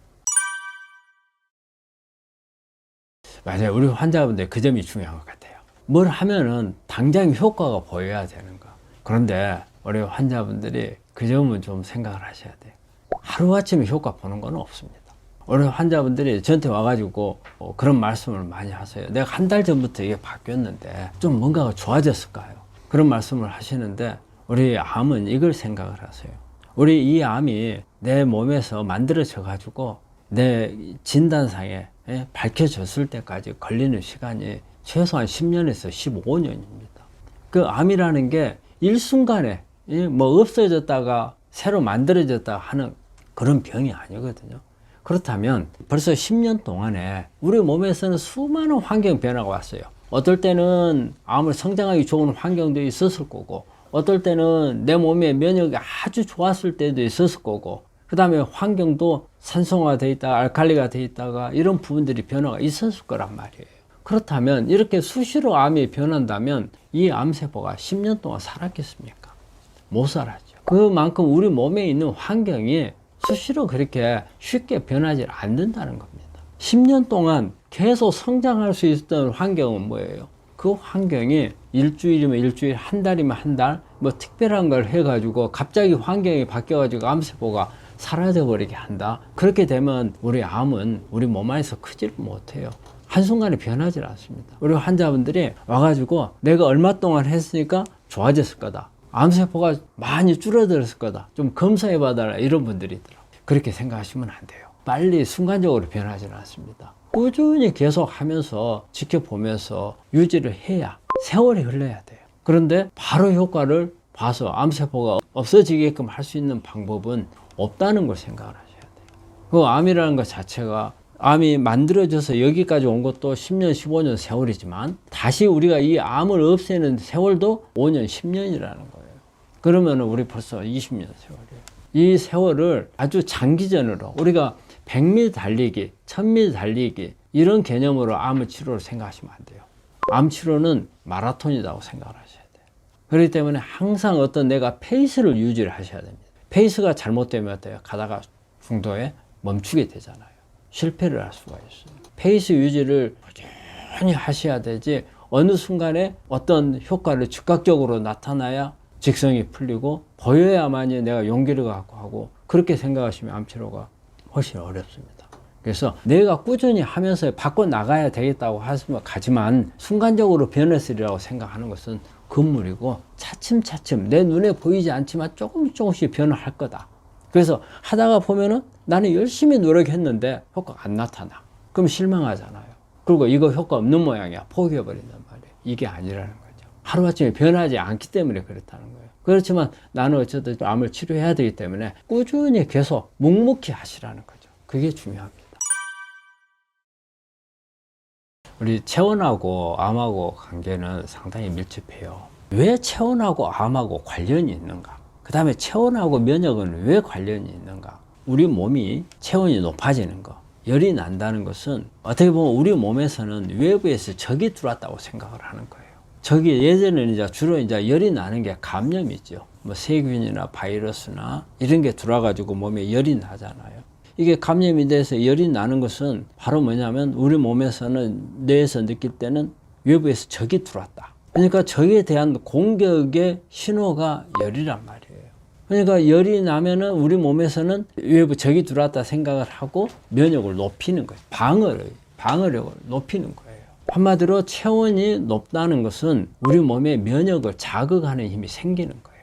맞아요. 우리 환자분들 그 점이 중요한 것 같아요. 뭘 하면은 당장 효과가 보여야 되는 거. 그런데 우리 환자분들이 그 점은 좀 생각을 하셔야 돼요. 하루아침에 효과 보는 건 없습니다. 우리 환자분들이 저한테 와가지고 그런 말씀을 많이 하세요. 내가 한 달 전부터 이게 바뀌었는데 좀 뭔가가 좋아졌을까요? 그런 말씀을 하시는데, 우리 암은 이걸 생각을 하세요. 우리 이 암이 내 몸에서 만들어져 가지고 내 진단상에 밝혀졌을 때까지 걸리는 시간이 최소한 10년에서 15년입니다. 그 암이라는 게 일순간에 뭐 없어졌다가 새로 만들어졌다 하는 그런 병이 아니거든요. 그렇다면 벌써 10년 동안에 우리 몸에서는 수많은 환경 변화가 왔어요. 어떨 때는 암을 성장하기 좋은 환경도 있었을 거고, 어떨 때는 내 몸의 면역이 아주 좋았을 때도 있었을 거고, 그 다음에 환경도 산성화되어 있다가 알칼리가 되어 있다가 이런 부분들이 변화가 있었을 거란 말이에요. 그렇다면 이렇게 수시로 암이 변한다면 이 암세포가 10년 동안 살았겠습니까? 못 살았죠. 그만큼 우리 몸에 있는 환경이 수시로 그렇게 쉽게 변하지 않는다는 겁니다. 10년 동안 계속 성장할 수 있었던 환경은 뭐예요? 그 환경이 일주일이면 일주일, 한 달이면 한 달, 뭐 특별한 걸 해가지고 갑자기 환경이 바뀌어가지고 암세포가 사라져버리게 한다. 그렇게 되면 우리 암은 우리 몸 안에서 크지를 못해요. 한순간에 변하지 않습니다. 우리 환자분들이 와가지고 내가 얼마 동안 했으니까 좋아졌을 거다, 암세포가 많이 줄어들었을 거다, 좀 검사해봐달라, 이런 분들이 있더라고요. 그렇게 생각하시면 안 돼요. 빨리 순간적으로 변하지는 않습니다. 꾸준히 계속 하면서 지켜보면서 유지를 해야 세월이 흘러야 돼요. 그런데 바로 효과를 봐서 암세포가 없어지게끔 할 수 있는 방법은 없다는 걸 생각을 하셔야 돼요. 그 암이라는 것 자체가, 암이 만들어져서 여기까지 온 것도 10년, 15년 세월이지만 다시 우리가 이 암을 없애는 세월도 5년, 10년이라는 거예요. 그러면 우리 벌써 20년 세월이에요. 이 세월을 아주 장기전으로 우리가 100m 달리기, 1000m 달리기 이런 개념으로 암의 치료를 생각하시면 안 돼요. 암 치료는 마라톤이라고 생각을 하셔야 돼요. 그렇기 때문에 항상 어떤 내가 페이스를 유지를 하셔야 됩니다. 페이스가 잘못되면 어때요? 가다가 중도에 멈추게 되잖아요. 실패를 할 수가 있어요. 페이스 유지를 꾸준히 하셔야 되지, 어느 순간에 어떤 효과를 즉각적으로 나타나야 직성이 풀리고 보여야만이 내가 용기를 갖고 하고, 그렇게 생각하시면 암 치료가 훨씬 어렵습니다. 그래서 내가 꾸준히 하면서 바꿔 나가야 되겠다고 하지만 순간적으로 변했으리라고 생각하는 것은 금물이고, 차츰차츰 내 눈에 보이지 않지만 조금씩 변화할 거다. 그래서 하다가 보면은 나는 열심히 노력했는데 효과가 안 나타나. 그럼 실망하잖아요. 그리고 이거 효과 없는 모양이야. 포기해버린단 말이에요. 이게 아니라는 거죠. 하루아침에 변하지 않기 때문에 그렇다는 거예요. 그렇지만 나는 어쨌든 암을 치료해야 되기 때문에 꾸준히 계속 묵묵히 하시라는 거죠. 그게 중요합니다. 우리 체온하고 암하고 관계는 상당히 밀접해요. 왜 체온하고 암하고 관련이 있는가? 그 다음에 체온하고 면역은 왜 관련이 있는가? 우리 몸이 체온이 높아지는 거, 열이 난다는 것은 어떻게 보면 우리 몸에서는 외부에서 적이 들어왔다고 생각을 하는 거예요. 적이 예전에는 이제 주로 이제 열이 나는 게 감염이죠. 뭐 세균이나 바이러스나 이런 게 들어와가지고 몸에 열이 나잖아요. 이게 감염이 돼서 열이 나는 것은 바로 뭐냐면 우리 몸에서는, 뇌에서 느낄 때는 외부에서 적이 들어왔다. 그러니까 적에 대한 공격의 신호가 열이란 말이에요. 그러니까 열이 나면은 우리 몸에서는 외부 적이 들어왔다 생각을 하고 면역을 높이는 거예요. 방어력을 높이는 거예요. 한마디로 체온이 높다는 것은 우리 몸의 면역을 자극하는 힘이 생기는 거예요.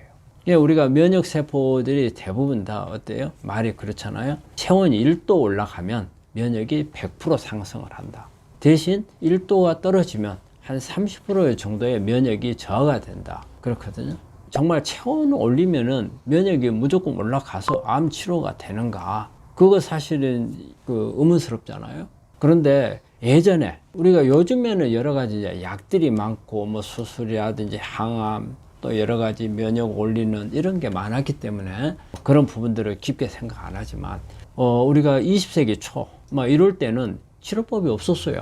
예, 우리가 면역 세포들이 대부분 다 어때요? 말이 그렇잖아요. 체온이 1도 올라가면 면역이 100% 상승을 한다. 대신 1도가 떨어지면 한 30% 정도의 면역이 저하가 된다. 그렇거든요. 정말 체온을 올리면은 면역이 무조건 올라가서 암 치료가 되는가? 그거 사실은 의문스럽잖아요. 그런데 예전에 우리가 요즘에는 여러 가지 약들이 많고 뭐 수술이라든지 항암 또 여러 가지 면역 올리는 이런 게 많았기 때문에 그런 부분들을 깊게 생각 안 하지만 우리가 20세기 초 막 이럴 때는 치료법이 없었어요.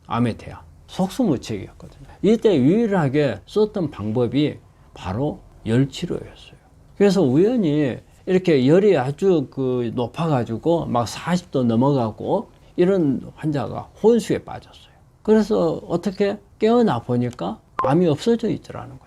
암에 대한 속수무책이었거든요. 이때 유일하게 썼던 방법이 바로 열 치료였어요. 그래서 우연히 이렇게 열이 아주 높아가지고 막 40도 넘어가고 이런 환자가 혼수에 빠졌어요. 그래서 어떻게 깨어나 보니까 암이 없어져 있더라는 거죠.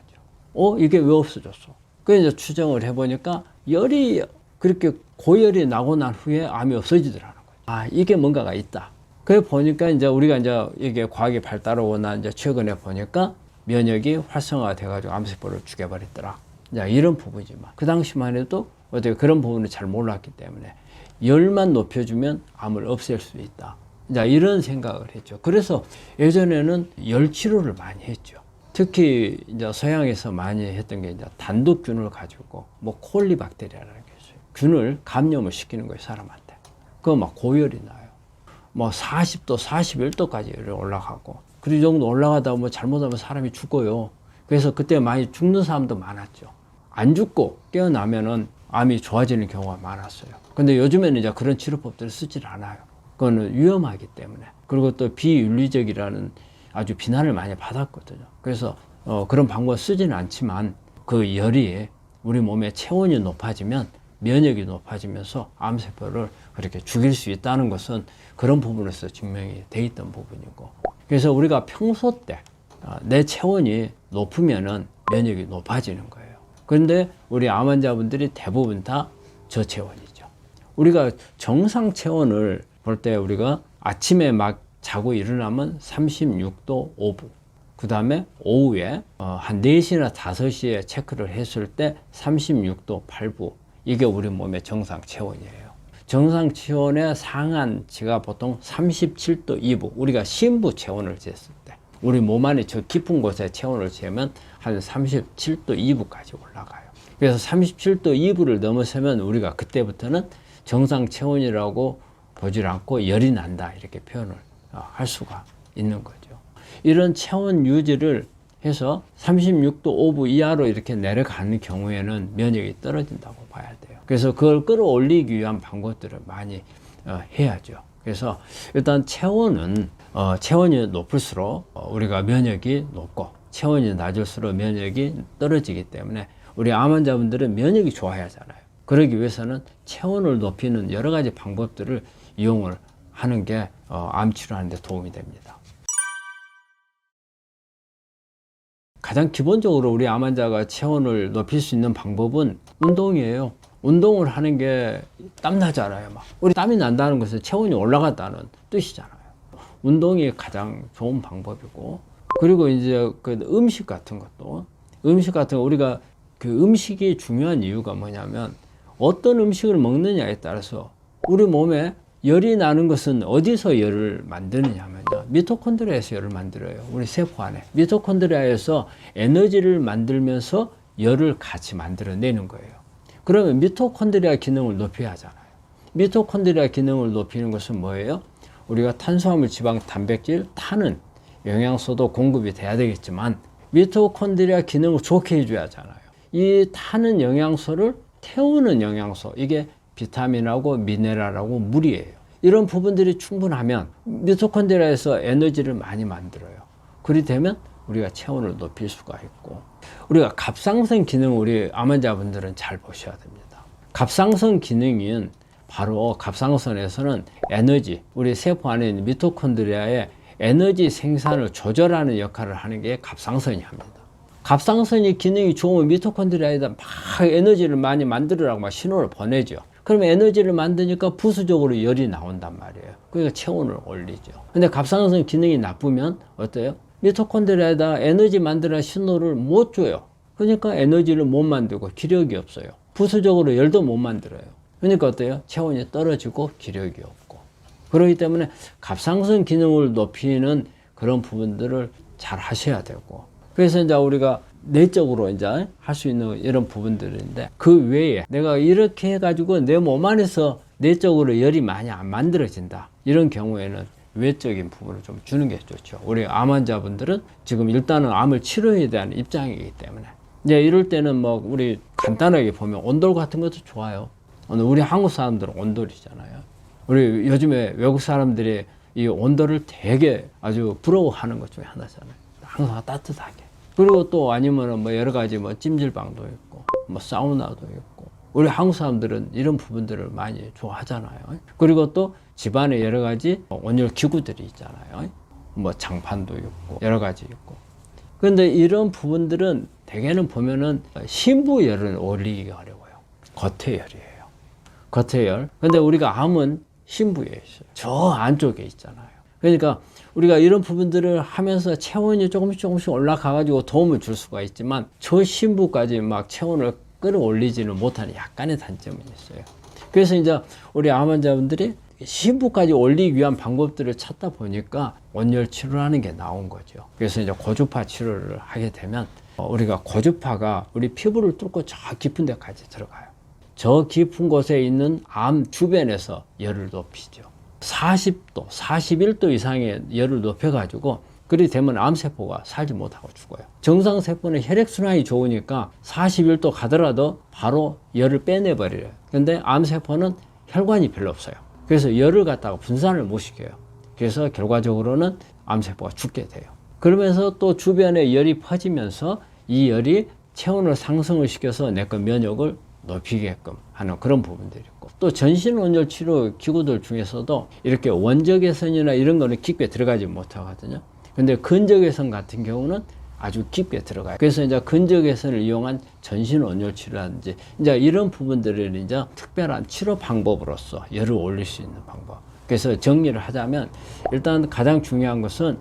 이게 왜 없어졌어? 그래서 이제 추정을 해보니까 열이 그렇게 고열이 나고 난 후에 암이 없어지더라는 거죠. 이게 뭔가가 있다. 그래 보니까 이제 우리가 이제 이게 과학이 발달하고 나 이제 최근에 보니까 면역이 활성화가 돼가지고 암세포를 죽여버렸더라. 이제 이런 부분이지만 그 당시만 해도 어떻게 그런 부분을 잘 몰랐기 때문에 열만 높여주면 암을 없앨 수 있다. 이제 이런 생각을 했죠. 그래서 예전에는 열 치료를 많이 했죠. 특히 이제 서양에서 많이 했던 게 이제 단독균을 가지고 뭐 콜리박테리아라는 게 있어요. 균을 감염을 시키는 거예요, 사람한테. 그거 막 고열이 나요. 뭐 40도, 41도까지 열이 올라가고 그 정도 올라가다 뭐 잘못하면 사람이 죽어요. 그래서 그때 많이 죽는 사람도 많았죠. 안 죽고 깨어나면은 암이 좋아지는 경우가 많았어요. 근데 요즘에는 이제 그런 치료법들을 쓰질 않아요. 그거는 위험하기 때문에. 그리고 또 비윤리적이라는 아주 비난을 많이 받았거든요. 그래서 그런 방법을 쓰지는 않지만 그 열이 우리 몸의 체온이 높아지면 면역이 높아지면서 암세포를 그렇게 죽일 수 있다는 것은 그런 부분에서 증명이 돼 있던 부분이고. 그래서 우리가 평소 때 내 체온이 높으면은 면역이 높아지는 거예요. 그런데 우리 암 환자분들이 대부분 다 저체온이죠. 우리가 정상 체온을 볼 때 우리가 아침에 막 자고 일어나면 36도 5분. 그 다음에 오후에 한 4시나 5시에 체크를 했을 때 36도 8분. 이게 우리 몸의 정상 체온이에요. 정상 체온의 상한치가 보통 37도 2분. 우리가 심부 체온을 쟀을 때. 우리 몸 안에 저 깊은 곳에 체온을 재면 한 37도 2분까지 올라가요. 그래서 37도 2분을 넘어서면 우리가 그때부터는 정상 체온이라고 보질 않고 열이 난다 이렇게 표현을 할 수가 있는 거죠. 이런 체온 유지를 해서 36도 5분 이하로 이렇게 내려가는 경우에는 면역이 떨어진다고 봐야 돼요. 그래서 그걸 끌어올리기 위한 방법들을 많이 해야죠. 그래서 일단 체온이 높을수록 우리가 면역이 높고 체온이 낮을수록 면역이 떨어지기 때문에 우리 암 환자분들은 면역이 좋아야 하잖아요. 그러기 위해서는 체온을 높이는 여러 가지 방법들을 이용을 하는 게 암 치료하는 데 도움이 됩니다. 가장 기본적으로 우리 암 환자가 체온을 높일 수 있는 방법은 운동이에요. 운동을 하는 게 땀나잖아요. 우리 땀이 난다는 것은 체온이 올라갔다는 뜻이잖아요. 운동이 가장 좋은 방법이고, 그리고 이제 음식 같은 것도 우리가 음식이 중요한 이유가 뭐냐면 어떤 음식을 먹느냐에 따라서 우리 몸에 열이 나는 것은 어디서 열을 만드느냐면요, 미토콘드리아에서 열을 만들어요. 우리 세포 안에 미토콘드리아에서 에너지를 만들면서 열을 같이 만들어내는 거예요. 그러면 미토콘드리아 기능을 높여야 하잖아요. 미토콘드리아 기능을 높이는 것은 뭐예요? 우리가 탄수화물, 지방, 단백질, 타는 영양소도 공급이 돼야 되겠지만 미토콘드리아 기능을 좋게 해줘야 하잖아요. 이 타는 영양소를 태우는 영양소, 이게 비타민하고 미네랄하고 물이에요. 이런 부분들이 충분하면 미토콘드리아에서 에너지를 많이 만들어요. 그리 되면 우리가 체온을 높일 수가 있고, 우리가 갑상선 기능 우리 암 환자분들은 잘 보셔야 됩니다. 갑상선 기능은 바로 갑상선에서는 에너지, 우리 세포 안에 있는 미토콘드리아의 에너지 생산을 조절하는 역할을 하는 게 갑상선이 합니다. 갑상선이 기능이 좋으면 미토콘드리아에다 막 에너지를 많이 만들으라고 막 신호를 보내죠. 그러면 에너지를 만드니까 부수적으로 열이 나온단 말이에요. 그러니까 체온을 올리죠. 근데 갑상선 기능이 나쁘면 어때요? 미토콘드리아에다 에너지 만드는 신호를 못 줘요. 그러니까 에너지를 못 만들고 기력이 없어요. 부수적으로 열도 못 만들어요. 그러니까 어때요? 체온이 떨어지고 기력이 없고. 그렇기 때문에 갑상선 기능을 높이는 그런 부분들을 잘 하셔야 되고. 그래서 이제 우리가 내적으로 이제 할 수 있는 이런 부분들인데, 그 외에 내가 이렇게 해가지고 내 몸 안에서 내적으로 열이 많이 안 만들어진다. 이런 경우에는 외적인 부분을 좀 주는 게 좋죠. 우리 암 환자분들은 지금 일단은 암을 치료해야 되는 입장이기 때문에. 이제 이럴 때는 뭐 우리 간단하게 보면 온돌 같은 것도 좋아요. 우리 한국 사람들은 온돌이잖아요. 우리 요즘에 외국 사람들이 이 온돌을 되게 아주 부러워하는 것 중에 하나잖아요. 항상 따뜻하게. 그리고 또 아니면은 뭐 여러 가지 뭐 찜질방도 있고, 뭐 사우나도 있고. 우리 한국 사람들은 이런 부분들을 많이 좋아하잖아요. 그리고 또 집안에 여러 가지 온열 기구들이 있잖아요. 뭐 장판도 있고, 여러 가지 있고. 그런데 이런 부분들은 대개는 보면은 신부열을 올리기가 어려워요. 겉에열이에요. 겉에열. 근데 우리가 암은 신부에 있어요. 저 안쪽에 있잖아요. 그러니까 우리가 이런 부분들을 하면서 체온이 조금씩 올라가가지고 도움을 줄 수가 있지만, 저 신부까지 막 체온을 끌어올리지는 못하는 약간의 단점은 있어요. 그래서 이제 우리 암 환자분들이 신부까지 올리기 위한 방법들을 찾다 보니까 온열 치료라는 게 나온 거죠. 그래서 이제 고주파 치료를 하게 되면, 우리가 고주파가 우리 피부를 뚫고 저 깊은 데까지 들어가요. 저 깊은 곳에 있는 암 주변에서 열을 높이죠. 40도, 41도 이상의 열을 높여가지고, 그리 되면 암세포가 살지 못하고 죽어요. 정상세포는 혈액순환이 좋으니까 41도 가더라도 바로 열을 빼내버려요. 근데 암세포는 혈관이 별로 없어요. 그래서 열을 갖다가 분산을 못 시켜요. 그래서 결과적으로는 암세포가 죽게 돼요. 그러면서 또 주변에 열이 퍼지면서 이 열이 체온을 상승을 시켜서 내 거 면역을 높이게끔 하는 그런 부분들이 있고, 또 전신 온열 치료 기구들 중에서도 이렇게 원적 개선이나 이런 거는 깊게 들어가지 못하거든요. 근데 근적 개선 같은 경우는 아주 깊게 들어가요. 그래서 이제 근적 개선을 이용한 전신 온열 치료라든지 이제 이런 부분들을 이제 특별한 치료 방법으로서 열을 올릴 수 있는 방법. 그래서 정리를 하자면, 일단 가장 중요한 것은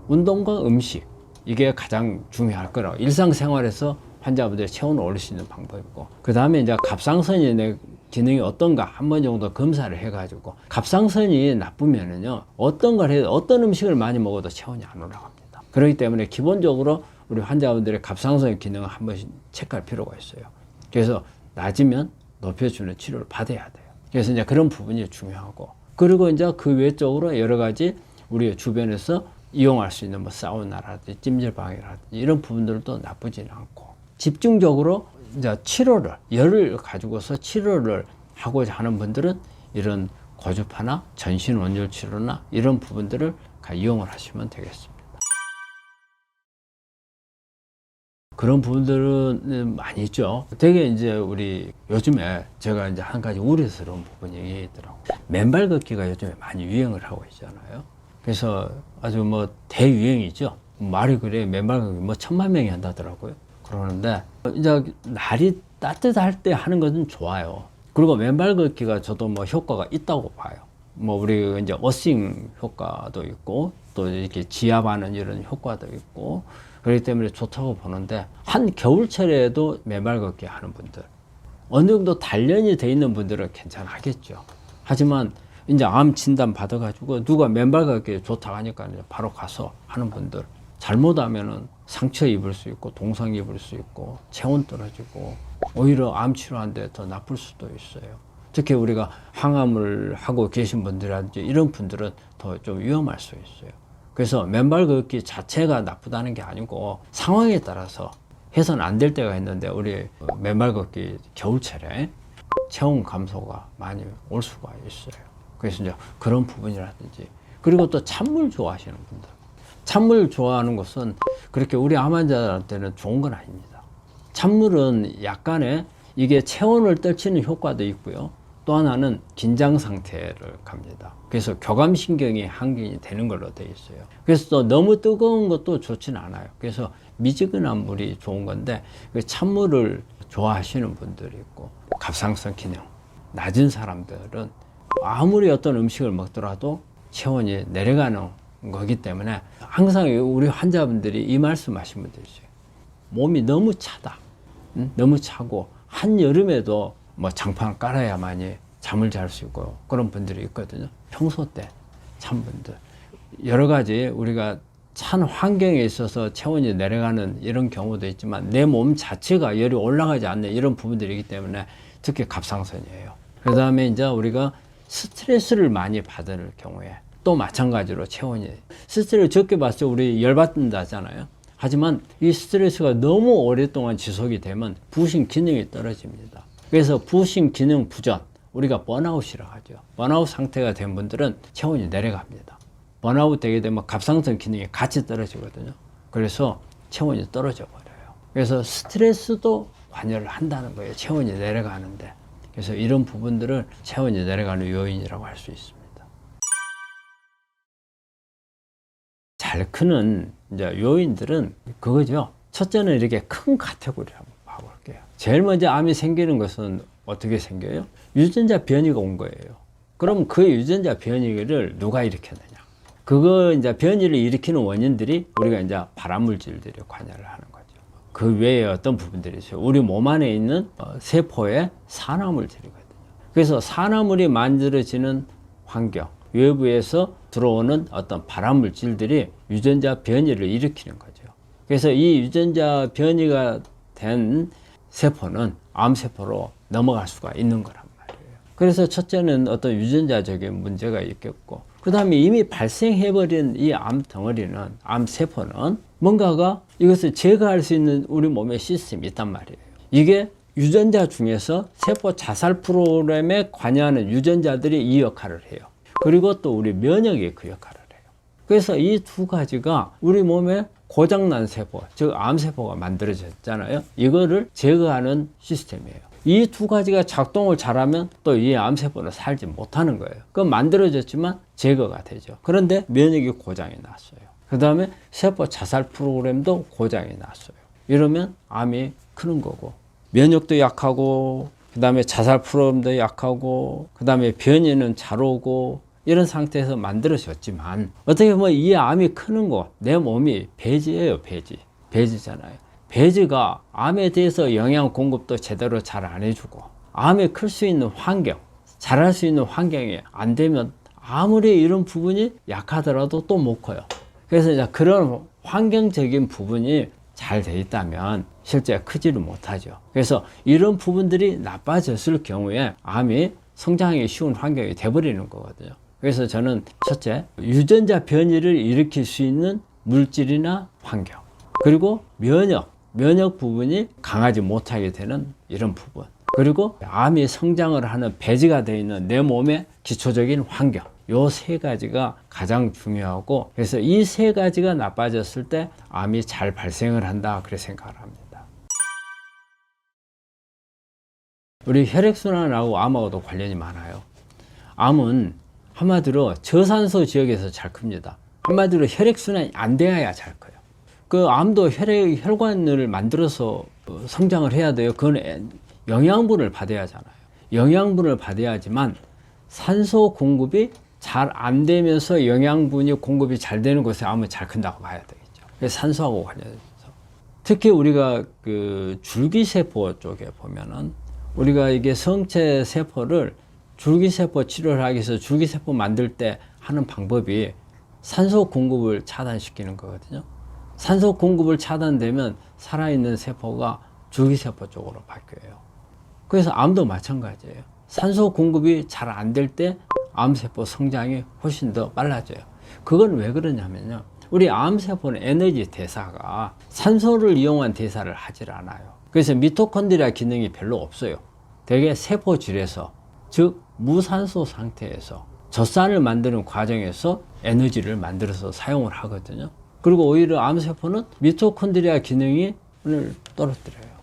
운동과 음식. 이게 가장 중요할 거라고. 일상생활에서 환자분들의 체온을 올릴 수 있는 방법이고, 그 다음에 이제 갑상선이 내 기능이 어떤가 한 번 정도 검사를 해가지고, 갑상선이 나쁘면은요, 어떤 걸 해도, 어떤 음식을 많이 먹어도 체온이 안 올라갑니다. 그렇기 때문에 기본적으로 우리 환자분들의 갑상선 기능을 한 번씩 체크할 필요가 있어요. 그래서 낮으면 높여주는 치료를 받아야 돼요. 그래서 이제 그런 부분이 중요하고, 그리고 이제 그 외적으로 여러 가지 우리 주변에서 이용할 수 있는 뭐 사우나라든지 찜질방이라든지 이런 부분들도 나쁘지는 않고, 집중적으로 이제 치료를, 열을 가지고서 치료를 하고자 하는 분들은 이런 고주파나 전신 온열 치료나 이런 부분들을 이용을 하시면 되겠습니다. 그런 부분들은 많이 있죠. 되게 이제 우리 요즘에 제가 이제 한 가지 우려스러운 부분이 있더라고요. 맨발 걷기가 요즘에 많이 유행을 하고 있잖아요. 그래서 아주 뭐 대유행이죠. 말이 그래, 맨발 걷기 뭐 1000만 명이 한다더라고요. 그러는데 이제 날이 따뜻할 때 하는 것은 좋아요. 그리고 맨발 걷기가 저도 뭐 효과가 있다고 봐요. 뭐 우리 이제 어싱 효과도 있고, 또 이렇게 지압하는 이런 효과도 있고, 그렇기 때문에 좋다고 보는데, 한 겨울철에도 맨발 걷기 하는 분들, 어느 정도 단련이 돼 있는 분들은 괜찮겠죠. 하지만 이제 암 진단 받아가지고 누가 맨발 걷기 좋다고 하니까 이제 바로 가서 하는 분들, 잘못하면은 상처 입을 수 있고, 동상 입을 수 있고, 체온 떨어지고, 오히려 암 치료하는데 더 나쁠 수도 있어요. 특히 우리가 항암을 하고 계신 분들이라든지 이런 분들은 더 좀 위험할 수 있어요. 그래서 맨발 걷기 자체가 나쁘다는 게 아니고, 상황에 따라서 해서는 안 될 때가 있는데, 우리 맨발 걷기 겨울철에 체온 감소가 많이 올 수가 있어요. 그래서 이제 그런 부분이라든지, 그리고 또 찬물 좋아하시는 분들, 찬물 좋아하는 것은 그렇게 우리 암 환자한테는 좋은 건 아닙니다. 찬물은 약간의 이게 체온을 떨치는 효과도 있고요. 또 하나는 긴장 상태를 갑니다. 그래서 교감신경이 항진이 되는 걸로 되어 있어요. 그래서 또 너무 뜨거운 것도 좋지는 않아요. 그래서 미지근한 물이 좋은 건데, 그 찬물을 좋아하시는 분들이 있고, 갑상선 기능 낮은 사람들은 아무리 어떤 음식을 먹더라도 체온이 내려가는 거기 때문에 항상 우리 환자분들이 이 말씀 하신 분들 있어요. 몸이 너무 차다. 너무 차고 한여름에도 뭐 장판을 깔아야만이 잠을 잘 수 있고 그런 분들이 있거든요. 평소 때 찬 분들. 여러 가지 우리가 찬 환경에 있어서 체온이 내려가는 이런 경우도 있지만 내 몸 자체가 열이 올라가지 않는 이런 부분들이기 때문에 특히 갑상선이에요. 그 다음에 이제 우리가 스트레스를 많이 받을 경우에 또 마찬가지로 체온이 스트레스를 적게 받죠. 우리 열받는다 하잖아요. 하지만 이 스트레스가 너무 오랫동안 지속이 되면 부신 기능이 떨어집니다. 그래서 부신 기능 부전, 우리가 번아웃이라고 하죠. 번아웃 상태가 된 분들은 체온이 내려갑니다. 번아웃 되게 되면 갑상선 기능이 같이 떨어지거든요. 그래서 체온이 떨어져 버려요. 그래서 스트레스도 관여를 한다는 거예요. 체온이 내려가는데. 그래서 이런 부분들을 체온이 내려가는 요인이라고 할 수 있습니다. 잘 크는 이제 요인들은 그거죠. 첫째는 이렇게 큰 카테고리를 한번 봐볼게요. 제일 먼저 암이 생기는 것은 어떻게 생겨요? 유전자 변이가 온 거예요. 그럼 그 유전자 변이를 누가 일으켰느냐? 그거 이제 변이를 일으키는 원인들이 우리가 이제 발암물질들이 관여를 하는 거죠. 그 외에 어떤 부분들이 있어요. 우리 몸 안에 있는 세포의 산화물질이거든요. 그래서 산화물이 만들어지는 환경, 외부에서 들어오는 어떤 발암물질들이 유전자 변이를 일으키는 거죠. 그래서 이 유전자 변이가 된 세포는 암세포로 넘어갈 수가 있는 거란 말이에요. 그래서 첫째는 어떤 유전자적인 문제가 있겠고, 그 다음에 이미 발생해버린 이 암 덩어리는, 암세포는 뭔가가 이것을 제거할 수 있는 우리 몸의 시스템이 있단 말이에요. 이게 유전자 중에서 세포 자살 프로그램에 관여하는 유전자들이 이 역할을 해요. 그리고 또 우리 면역이 그 역할을 해요. 그래서 이 두 가지가 우리 몸에 고장난 세포, 즉 암세포가 만들어졌잖아요. 이거를 제거하는 시스템이에요. 이 두 가지가 작동을 잘하면 또 이 암세포는 살지 못하는 거예요. 그건 만들어졌지만 제거가 되죠. 그런데 면역이 고장이 났어요. 그 다음에 세포 자살 프로그램도 고장이 났어요. 이러면 암이 크는 거고, 면역도 약하고, 그 다음에 자살 프로그램도 약하고, 그 다음에 변이는 잘 오고, 이런 상태에서 만들어졌지만, 어떻게 보면 이 암이 크는 거, 내 몸이 배지예요, 배지. 배지잖아요. 배지가 암에 대해서 영양 공급도 제대로 잘 안 해주고, 암이 클 수 있는 환경, 자랄 수 있는 환경이 안 되면 아무리 이런 부분이 약하더라도 또 못 커요. 그래서 이제 그런 환경적인 부분이 잘 돼 있다면 실제 크지를 못하죠. 그래서 이런 부분들이 나빠졌을 경우에 암이 성장하기 쉬운 환경이 돼버리는 거거든요. 그래서 저는 첫째, 유전자 변이를 일으킬 수 있는 물질이나 환경, 그리고 면역 부분이 강하지 못하게 되는 이런 부분, 그리고 암이 성장을 하는 배지가 되어 있는 내 몸의 기초적인 환경, 요 세 가지가 가장 중요하고, 그래서 이 세 가지가 나빠졌을 때 암이 잘 발생을 한다, 그렇게 생각을 합니다. 우리 혈액순환하고 암하고도 관련이 많아요. 암은 한마디로 저산소 지역에서 잘 큽니다. 한마디로 혈액순환이 안 돼야 잘 커요. 그 암도 혈관을 만들어서 성장을 해야 돼요. 그건 영양분을 받아야 하잖아요. 영양분을 받아야지만 산소 공급이 잘 안 되면서 영양분이 공급이 잘 되는 곳에 암은 잘 큰다고 봐야 되겠죠. 그래서 산소하고 관련해서. 특히 우리가 그 줄기세포 쪽에 보면은 우리가 이게 성체 세포를 줄기세포 치료를 하기 위해서 줄기세포 만들 때 하는 방법이 산소 공급을 차단시키는 거거든요. 산소 공급을 차단되면 살아있는 세포가 줄기세포 쪽으로 바뀌어요. 그래서 암도 마찬가지예요. 산소 공급이 잘 안 될 때 암세포 성장이 훨씬 더 빨라져요. 그건 왜 그러냐면요. 우리 암세포는 에너지 대사가 산소를 이용한 대사를 하질 않아요. 그래서 미토콘드리아 기능이 별로 없어요. 대개 세포질에서, 즉 무산소 상태에서 젖산을 만드는 과정에서 에너지를 만들어서 사용을 하거든요. 그리고 오히려 암세포는 미토콘드리아 기능이 떨어뜨려요.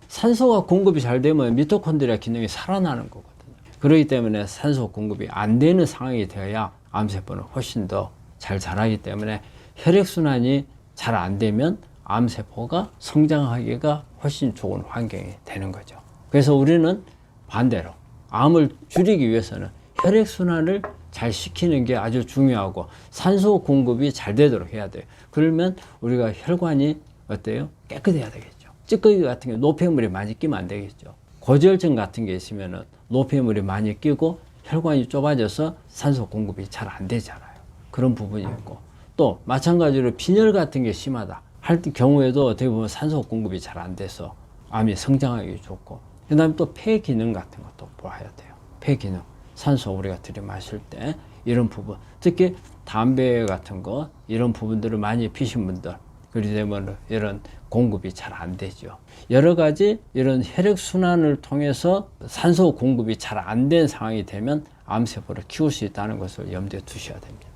산소가 공급이 잘 되면 미토콘드리아 기능이 살아나는 거거든요. 그렇기 때문에 산소 공급이 안 되는 상황이 되어야 암세포는 훨씬 더 잘 자라기 때문에 혈액순환이 잘 안 되면 암세포가 성장하기가 훨씬 좋은 환경이 되는 거죠. 그래서 우리는 반대로 암을 줄이기 위해서는 혈액순환을 잘 시키는 게 아주 중요하고 산소 공급이 잘 되도록 해야 돼요. 그러면 우리가 혈관이 어때요? 깨끗해야 되겠죠. 찌꺼기 같은 게 노폐물이 많이 끼면 안 되겠죠. 고지혈증 같은 게 있으면은 노폐물이 많이 끼고 혈관이 좁아져서 산소 공급이 잘 안 되잖아요. 그런 부분이 있고, 또 마찬가지로 빈혈 같은 게 심하다 할 경우에도 어떻게 보면 산소 공급이 잘 안 돼서 암이 성장하기 좋고, 그 다음에 또 폐 기능 같은 것도 봐야 돼요. 폐 기능, 산소 우리가 들이마실 때 이런 부분, 특히 담배 같은 거 이런 부분들을 많이 피신 분들, 그러게 되면 이런 공급이 잘 안 되죠. 여러 가지 이런 혈액순환을 통해서 산소 공급이 잘 안 된 상황이 되면 암세포를 키울 수 있다는 것을 염두에 두셔야 됩니다.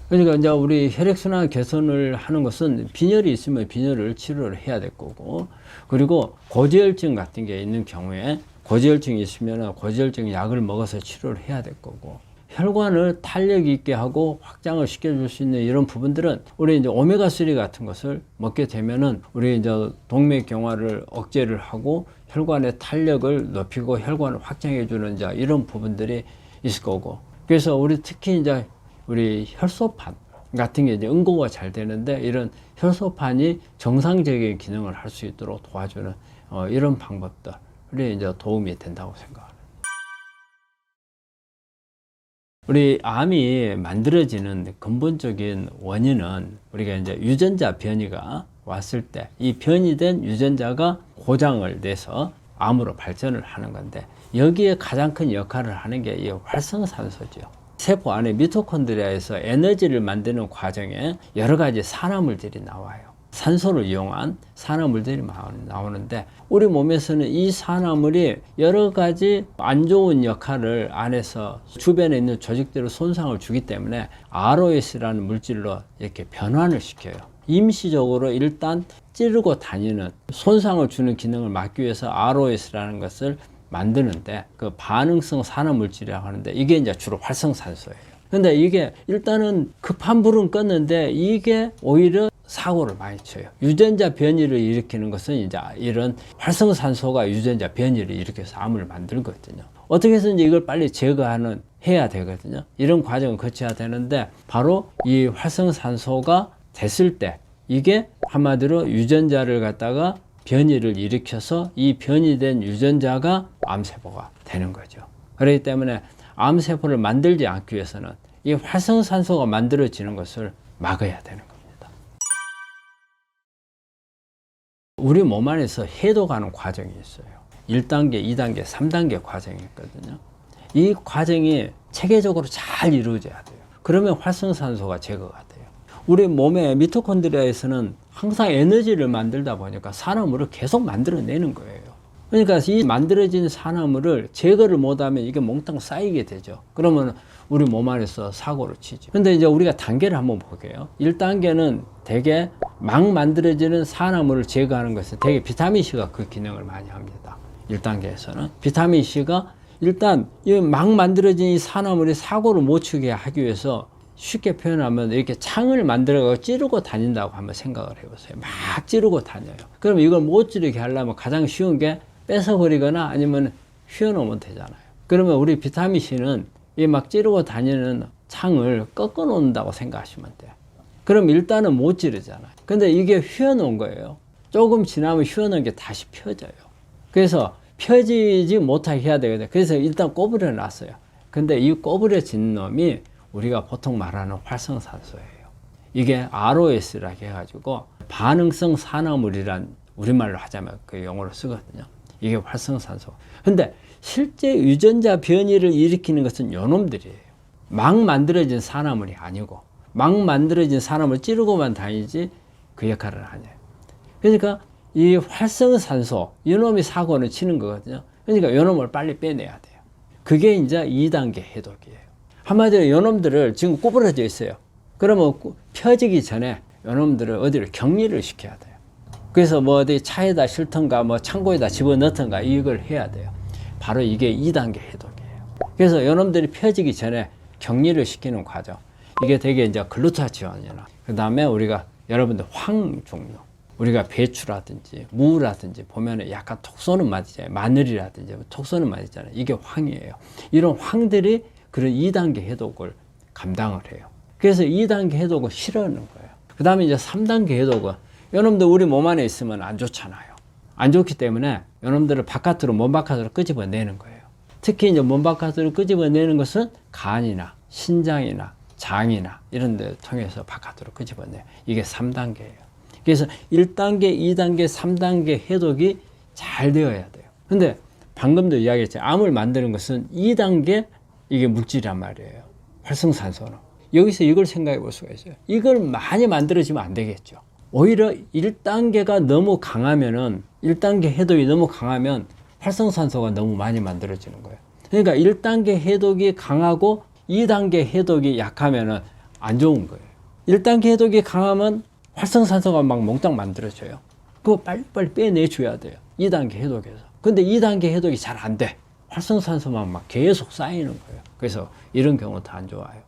그러니까 이제 우리 혈액순환 개선을 하는 것은 빈혈이 있으면 빈혈을 치료를 해야 될 거고, 그리고 고지혈증 같은 게 있는 경우에 고지혈증이 있으면 고지혈증 약을 먹어서 치료를 해야 될 거고, 혈관을 탄력 있게 하고 확장을 시켜줄 수 있는 이런 부분들은 우리 이제 오메가3 같은 것을 먹게 되면은 우리 이제 동맥경화를 억제를 하고 혈관의 탄력을 높이고 혈관을 확장해주는 이제 이런 부분들이 있을 거고, 그래서 우리 특히 이제 우리 혈소판 같은 게 이제 응고가 잘 되는데, 이런 혈소판이 정상적인 기능을 할 수 있도록 도와주는 이런 방법들이 이제 도움이 된다고 생각합니다. 우리 암이 만들어지는 근본적인 원인은 우리가 이제 유전자 변이가 왔을 때 이 변이된 유전자가 고장을 내서 암으로 발전을 하는 건데, 여기에 가장 큰 역할을 하는 게 이 활성산소죠. 세포 안에 미토콘드리아에서 에너지를 만드는 과정에 여러 가지 산화물들이 나와요. 산소를 이용한 산화물들이 나오는데, 우리 몸에서는 이 산화물이 여러 가지 안 좋은 역할을 안에서 주변에 있는 조직들을 손상을 주기 때문에 ROS라는 물질로 이렇게 변환을 시켜요. 임시적으로 일단 찌르고 다니는 손상을 주는 기능을 막기 위해서 ROS라는 것을 만드는데, 그 반응성 산화물질이라고 하는데, 이게 이제 주로 활성산소예요. 근데 이게 일단은 급한 불은 껐는데 이게 오히려 사고를 많이 쳐요. 유전자 변이를 일으키는 것은 이제 이런 활성산소가 유전자 변이를 일으켜서 암을 만들거든요. 어떻게 해서든지 이걸 빨리 해야 되거든요. 이런 과정을 거쳐야 되는데, 바로 이 활성산소가 됐을 때 이게 한마디로 유전자를 갖다가 변이를 일으켜서 이 변이된 유전자가 암세포가 되는 거죠. 그렇기 때문에 암세포를 만들지 않기 위해서는 이 활성산소가 만들어지는 것을 막아야 되는 겁니다. 우리 몸 안에서 해독하는 과정이 있어요. 1단계, 2단계, 3단계 과정이 있거든요. 이 과정이 체계적으로 잘 이루어져야 돼요. 그러면 활성산소가 제거가 돼요. 우리 몸의 미토콘드리아에서는 항상 에너지를 만들다 보니까 산화물을 계속 만들어내는 거예요. 그러니까 이 만들어진 산화물을 제거를 못하면 이게 몽땅 쌓이게 되죠. 그러면 우리 몸 안에서 사고를 치죠. 근데 이제 우리가 단계를 한번 볼게요. 1단계는 대개 막 만들어지는 산화물을 제거하는 것은 대개 비타민C가 그 기능을 많이 합니다. 1단계에서는 비타민C가 일단 이 막 만들어진 이 산화물이 사고를 못 치게 하기 위해서, 쉽게 표현하면 이렇게 창을 만들어 찌르고 다닌다고 한번 생각을 해보세요. 막 찌르고 다녀요. 그럼 이걸 못 찌르게 하려면 가장 쉬운 게 뺏어버리거나 아니면 휘어놓으면 되잖아요. 그러면 우리 비타민C는 이 막 찌르고 다니는 창을 꺾어 놓는다고 생각하시면 돼요. 그럼 일단은 못 찌르잖아요. 근데 이게 휘어놓은 거예요. 조금 지나면 휘어놓은 게 다시 펴져요. 그래서 펴지지 못하게 해야 되거든요. 그래서 일단 꼬부려 놨어요. 근데 이 꼬부려진 놈이 우리가 보통 말하는 활성산소예요. 이게 ROS라고 해가지고 반응성 산화물이란 우리말로 하자면 그 용어로 쓰거든요. 이게 활성산소. 근데 실제 유전자 변이를 일으키는 것은 요놈들이에요. 막 만들어진 산화물이 아니고, 막 만들어진 산화물 찌르고만 다니지 그 역할을 안 해요. 그러니까 이 활성산소, 이놈이 사고를 치는 거거든요. 그러니까 이놈을 빨리 빼내야 돼요. 그게 이제 2단계 해독이에요. 한마디로 이놈들을 지금 구부러져 있어요. 그러면 펴지기 전에 이놈들을 어디를 격리를 시켜야 돼요. 그래서 뭐 어디 차에다 실던가 뭐 창고에다 집어넣던가 이걸 해야 돼요. 바로 이게 2단계 해독이에요. 그래서 이놈들이 펴지기 전에 격리를 시키는 과정. 이게 되게 이제 글루타치온이나, 그 다음에 우리가 여러분들 황 종류, 우리가 배추라든지 무라든지 보면은 약간 톡 쏘는 맛 있잖아요. 마늘이라든지 톡 쏘는 맛 있잖아요. 이게 황이에요. 이런 황들이 그런 2단계 해독을 감당을 해요. 그래서 2단계 해독을 싫어하는 거예요. 그 그 다음에 이제 3단계 해독은 여러분들 우리 몸 안에 있으면 안 좋잖아요. 안 좋기 때문에 여러분들을 바깥으로, 몸 바깥으로 끄집어내는 거예요. 특히 이제 몸 바깥으로 끄집어내는 것은 간이나 신장이나 장이나 이런 데 통해서 바깥으로 끄집어내요. 이게 3단계예요. 그래서 1단계, 2단계, 3단계 해독이 잘 되어야 돼요. 근데 방금도 이야기했죠. 암을 만드는 것은 2단계 이게 물질이란 말이에요. 활성산소는. 여기서 이걸 생각해 볼 수가 있어요. 이걸 많이 만들어지면 안 되겠죠. 오히려 1단계가 너무 강하면은 1단계 해독이 너무 강하면 활성산소가 너무 많이 만들어지는 거예요. 그러니까 1단계 해독이 강하고 2단계 해독이 약하면은 안 좋은 거예요. 1단계 해독이 강하면 활성산소가 막 몽땅 만들어져요. 그거 빨리빨리 빼내줘야 돼요. 2단계 해독에서. 근데 2단계 해독이 잘 안 돼. 활성산소만 막 계속 쌓이는 거예요. 그래서 이런 경우 다 안 좋아요.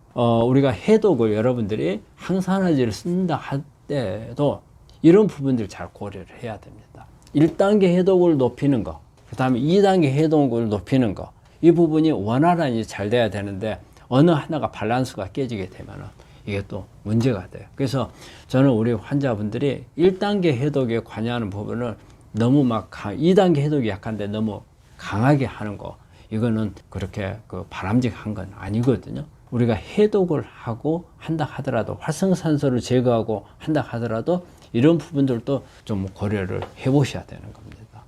우리가 해독을 여러분들이 항산화제를 쓴다 할 때도 이런 부분들 잘 고려를 해야 됩니다. 1단계 해독을 높이는 거, 그 다음에 2단계 해독을 높이는 거, 이 부분이 원활하게 잘 돼야 되는데 어느 하나가 밸런스가 깨지게 되면 이게 또 문제가 돼요. 그래서 저는 우리 환자분들이 1단계 해독에 관여하는 부분을 너무 막 2단계 해독이 약한데 너무 강하게 하는 거, 이거는 그렇게 바람직한 건 아니거든요. 우리가 해독을 하고 한다 하더라도, 활성산소를 제거하고 한다 하더라도 이런 부분들도 좀 고려를 해 보셔야 되는 겁니다.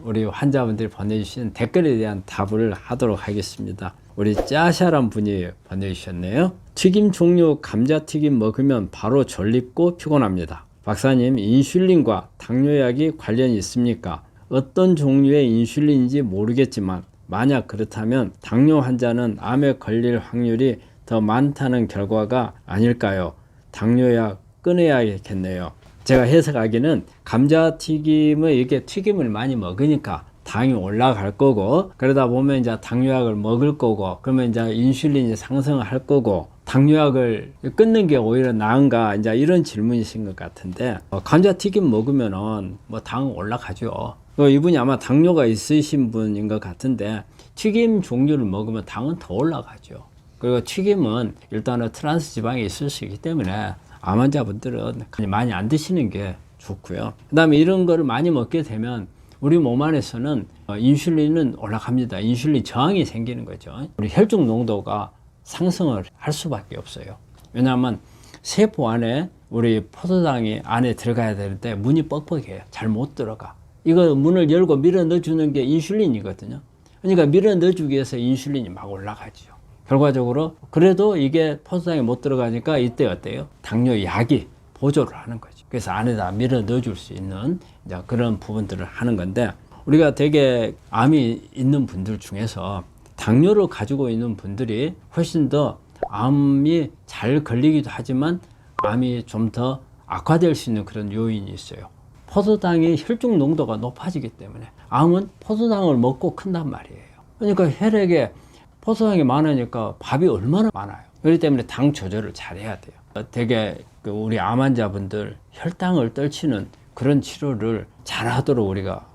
우리 환자분들이 보내주신 댓글에 대한 답을 하도록 하겠습니다. 우리 짜샤란 분이 보내주셨네요. 튀김 종류 감자튀김 먹으면 바로 졸립고 피곤합니다. 박사님, 인슐린과 당뇨약이 관련이 있습니까? 어떤 종류의 인슐린인지 모르겠지만 만약 그렇다면 당뇨 환자는 암에 걸릴 확률이 더 많다는 결과가 아닐까요? 당뇨약 끊어야겠네요. 제가 해석하기는 감자튀김을 이렇게 튀김을 많이 먹으니까 당이 올라갈 거고, 그러다 보면 이제 당뇨약을 먹을 거고, 그러면 이제 인슐린이 상승할 거고, 당뇨약을 끊는 게 오히려 나은가, 이제 이런 질문이신 것 같은데, 감자튀김 먹으면은 뭐 당 올라가죠. 이분이 아마 당뇨가 있으신 분인 것 같은데, 튀김 종류를 먹으면 당은 더 올라가죠. 그리고 튀김은 일단은 트랜스 지방이 있을 수 있기 때문에 암 환자분들은 많이 안 드시는 게 좋고요. 그 다음에 이런 거를 많이 먹게 되면 우리 몸 안에서는 인슐린은 올라갑니다. 인슐린 저항이 생기는 거죠. 우리 혈중 농도가 상승을 할 수밖에 없어요. 왜냐하면 세포 안에 우리 포도당이 안에 들어가야 되는데 문이 뻑뻑해요. 잘 못 들어가. 이거 문을 열고 밀어 넣어주는 게 인슐린이거든요. 그러니까 밀어 넣어주기 위해서 인슐린이 막 올라가죠. 결과적으로 그래도 이게 포도당에 못 들어가니까 이때 어때요? 당뇨약이 보조를 하는 거죠. 그래서 안에다 밀어 넣어줄 수 있는 이제 그런 부분들을 하는 건데, 우리가 되게 암이 있는 분들 중에서 당뇨를 가지고 있는 분들이 훨씬 더 암이 잘 걸리기도 하지만 암이 좀 더 악화될 수 있는 그런 요인이 있어요. 포도당이 혈중 농도가 높아지기 때문에 암은 포도당을 먹고 큰단 말이에요. 그러니까 혈액에 포도당이 많으니까 밥이 얼마나 많아요. 그렇기 때문에 당 조절을 잘 해야 돼요. 되게 우리 암 환자분들 혈당을 떨치는 그런 치료를 잘 하도록 우리가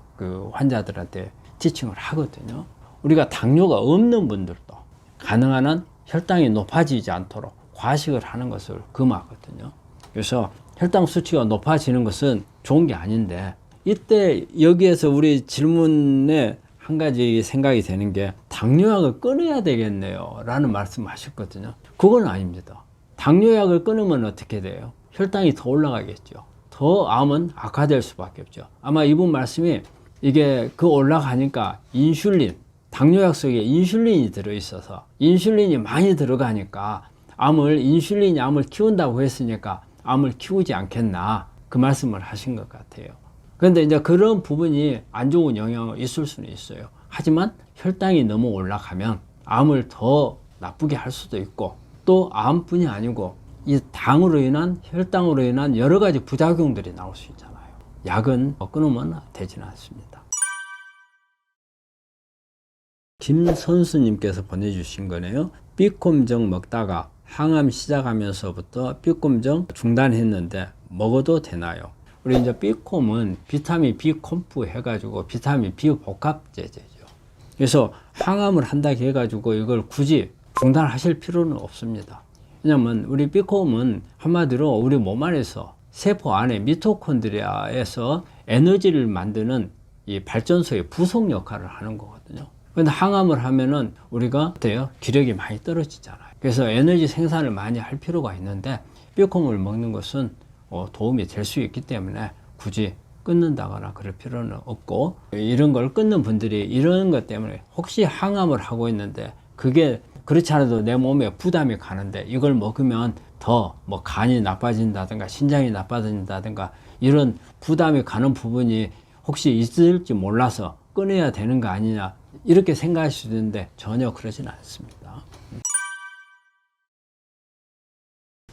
환자들한테 티칭을 하거든요. 우리가 당뇨가 없는 분들도 가능한 한 혈당이 높아지지 않도록 과식을 하는 것을 금하거든요. 그래서 혈당 수치가 높아지는 것은 좋은 게 아닌데, 이때 여기에서 우리 질문에 한 가지 생각이 되는 게 당뇨약을 끊어야 되겠네요 라는 말씀을 하셨거든요. 그건 아닙니다. 당뇨약을 끊으면 어떻게 돼요? 혈당이 더 올라가겠죠. 더 암은 악화될 수밖에 없죠. 아마 이분 말씀이 이게 올라가니까 인슐린, 당뇨약 속에 인슐린이 들어있어서 인슐린이 많이 들어가니까 인슐린이 암을 키운다고 했으니까 암을 키우지 않겠나, 그 말씀을 하신 것 같아요. 그런데 이제 그런 부분이 안 좋은 영향이 있을 수는 있어요. 하지만 혈당이 너무 올라가면 암을 더 나쁘게 할 수도 있고, 또 암뿐이 아니고 이 당으로 인한, 혈당으로 인한 여러 가지 부작용들이 나올 수 있잖아요. 약은 끊으면 되지는 않습니다. 김선수님께서 보내주신 거네요. 비콤정 먹다가 항암 시작하면서부터 비콤정 중단했는데 먹어도 되나요? 우리 이제 비콤은 비타민 B 콤프 해가지고 비타민 B 복합제제죠. 그래서 항암을 한다고 해가지고 이걸 굳이 중단하실 필요는 없습니다. 왜냐면 우리 B콤은 한마디로 우리 몸 안에서 세포 안에 미토콘드리아에서 에너지를 만드는 이 발전소의 부속 역할을 하는 거거든요. 근데 항암을 하면은 우리가 어때요? 기력이 많이 떨어지잖아요. 그래서 에너지 생산을 많이 할 필요가 있는데 B콤을 먹는 것은 도움이 될 수 있기 때문에 굳이 끊는다거나 그럴 필요는 없고, 이런 걸 끊는 분들이 이런 것 때문에 혹시 항암을 하고 있는데 그게 그렇지 않아도 내 몸에 부담이 가는데 이걸 먹으면 더 뭐 간이 나빠진다든가 신장이 나빠진다든가 이런 부담이 가는 부분이 혹시 있을지 몰라서 끊어야 되는 거 아니냐 이렇게 생각할 수 있는데 전혀 그러진 않습니다.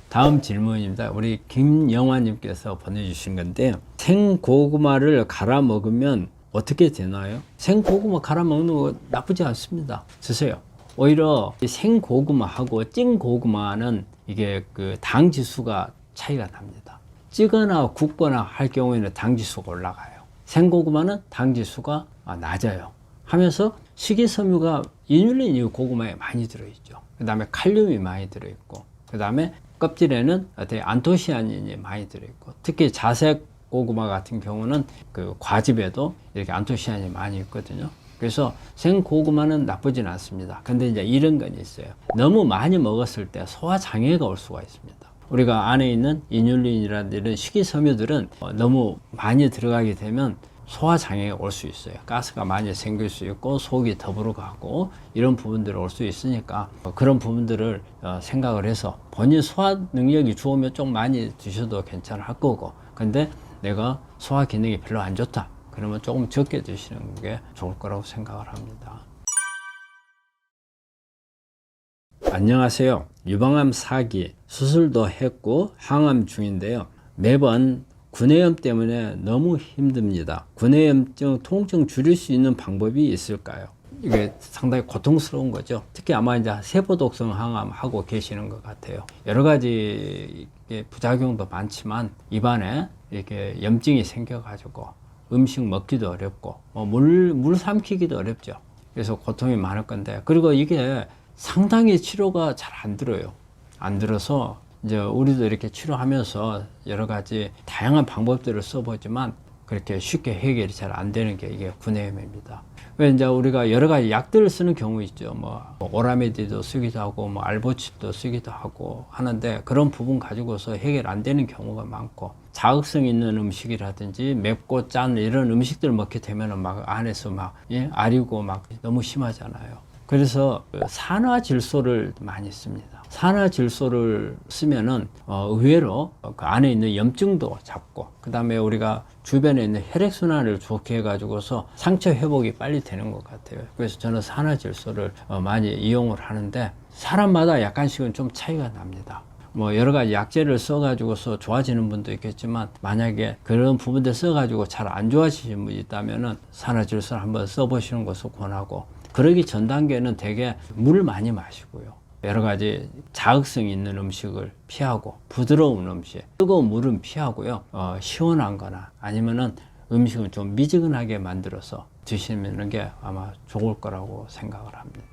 다음 질문입니다. 우리 김영화님께서 보내주신 건데요. 생고구마를 갈아 먹으면 어떻게 되나요? 생고구마 갈아 먹는 거 나쁘지 않습니다. 드세요. 오히려 생고구마하고 찐 고구마는 이게 그 당 지수가 차이가 납니다. 찌거나 굽거나 할 경우에는 당 지수가 올라가요. 생고구마는 당 지수가 낮아요. 하면서 식이섬유가 이눌린이 고구마에 많이 들어있죠. 그 다음에 칼륨이 많이 들어있고, 그 다음에 껍질에는 안토시아닌이 많이 들어있고, 특히 자색 고구마 같은 경우는 그 과즙에도 이렇게 안토시아닌이 많이 있거든요. 그래서 생고구마는 나쁘진 않습니다. 근데 이제 이런 건 있어요. 너무 많이 먹었을 때 소화장애가 올 수가 있습니다. 우리가 안에 있는 이눌린이라든지 이런 식이섬유들은 너무 많이 들어가게 되면 소화장애가 올 수 있어요. 가스가 많이 생길 수 있고 속이 더부룩하고 이런 부분들이 올 수 있으니까 그런 부분들을 생각을 해서 본인 소화 능력이 좋으면 좀 많이 드셔도 괜찮을 거고, 근데 내가 소화 기능이 별로 안 좋다 그러면 조금 적게 드시는 게 좋을 거라고 생각을 합니다. 안녕하세요. 유방암 4기 수술도 했고 항암 중인데요. 매번 구내염 때문에 너무 힘듭니다. 구내염증 통증 줄일 수 있는 방법이 있을까요? 이게 상당히 고통스러운 거죠. 특히 아마 이제 세포독성 항암 하고 계시는 것 같아요. 여러 가지 부작용도 많지만 입안에 이렇게 염증이 생겨가지고 음식 먹기도 어렵고 물 삼키기도 어렵죠. 그래서 고통이 많을 건데, 그리고 이게 상당히 치료가 잘 안 들어요. 안 들어서 이제 우리도 이렇게 치료하면서 여러 가지 다양한 방법들을 써보지만 그렇게 쉽게 해결이 잘 안 되는 게 이게 구내염입니다. 왜 이제 우리가 여러 가지 약들을 쓰는 경우 있죠. 뭐 오라메디도 쓰기도 하고 뭐 알보칩도 쓰기도 하고 하는데 그런 부분 가지고서 해결 안 되는 경우가 많고, 자극성 있는 음식이라든지 맵고 짠 이런 음식들 먹게 되면은 막 안에서 막 아리고 막 너무 심하잖아요. 그래서 산화질소를 많이 씁니다. 산화질소를 쓰면은 의외로 그 안에 있는 염증도 잡고, 그 다음에 우리가 주변에 있는 혈액순환을 좋게 해가지고서 상처 회복이 빨리 되는 것 같아요. 그래서 저는 산화질소를 많이 이용을 하는데 사람마다 약간씩은 좀 차이가 납니다. 뭐 여러 가지 약재를 써가지고서 좋아지는 분도 있겠지만, 만약에 그런 부분들 써가지고 잘 안 좋아지신 분이 있다면은 산화질소를 한번 써보시는 것을 권하고, 그러기 전 단계는 되게 물을 많이 마시고요. 여러 가지 자극성이 있는 음식을 피하고, 부드러운 음식, 뜨거운 물은 피하고요. 시원한 거나 아니면은 음식은 좀 미지근하게 만들어서 드시는 게 아마 좋을 거라고 생각을 합니다.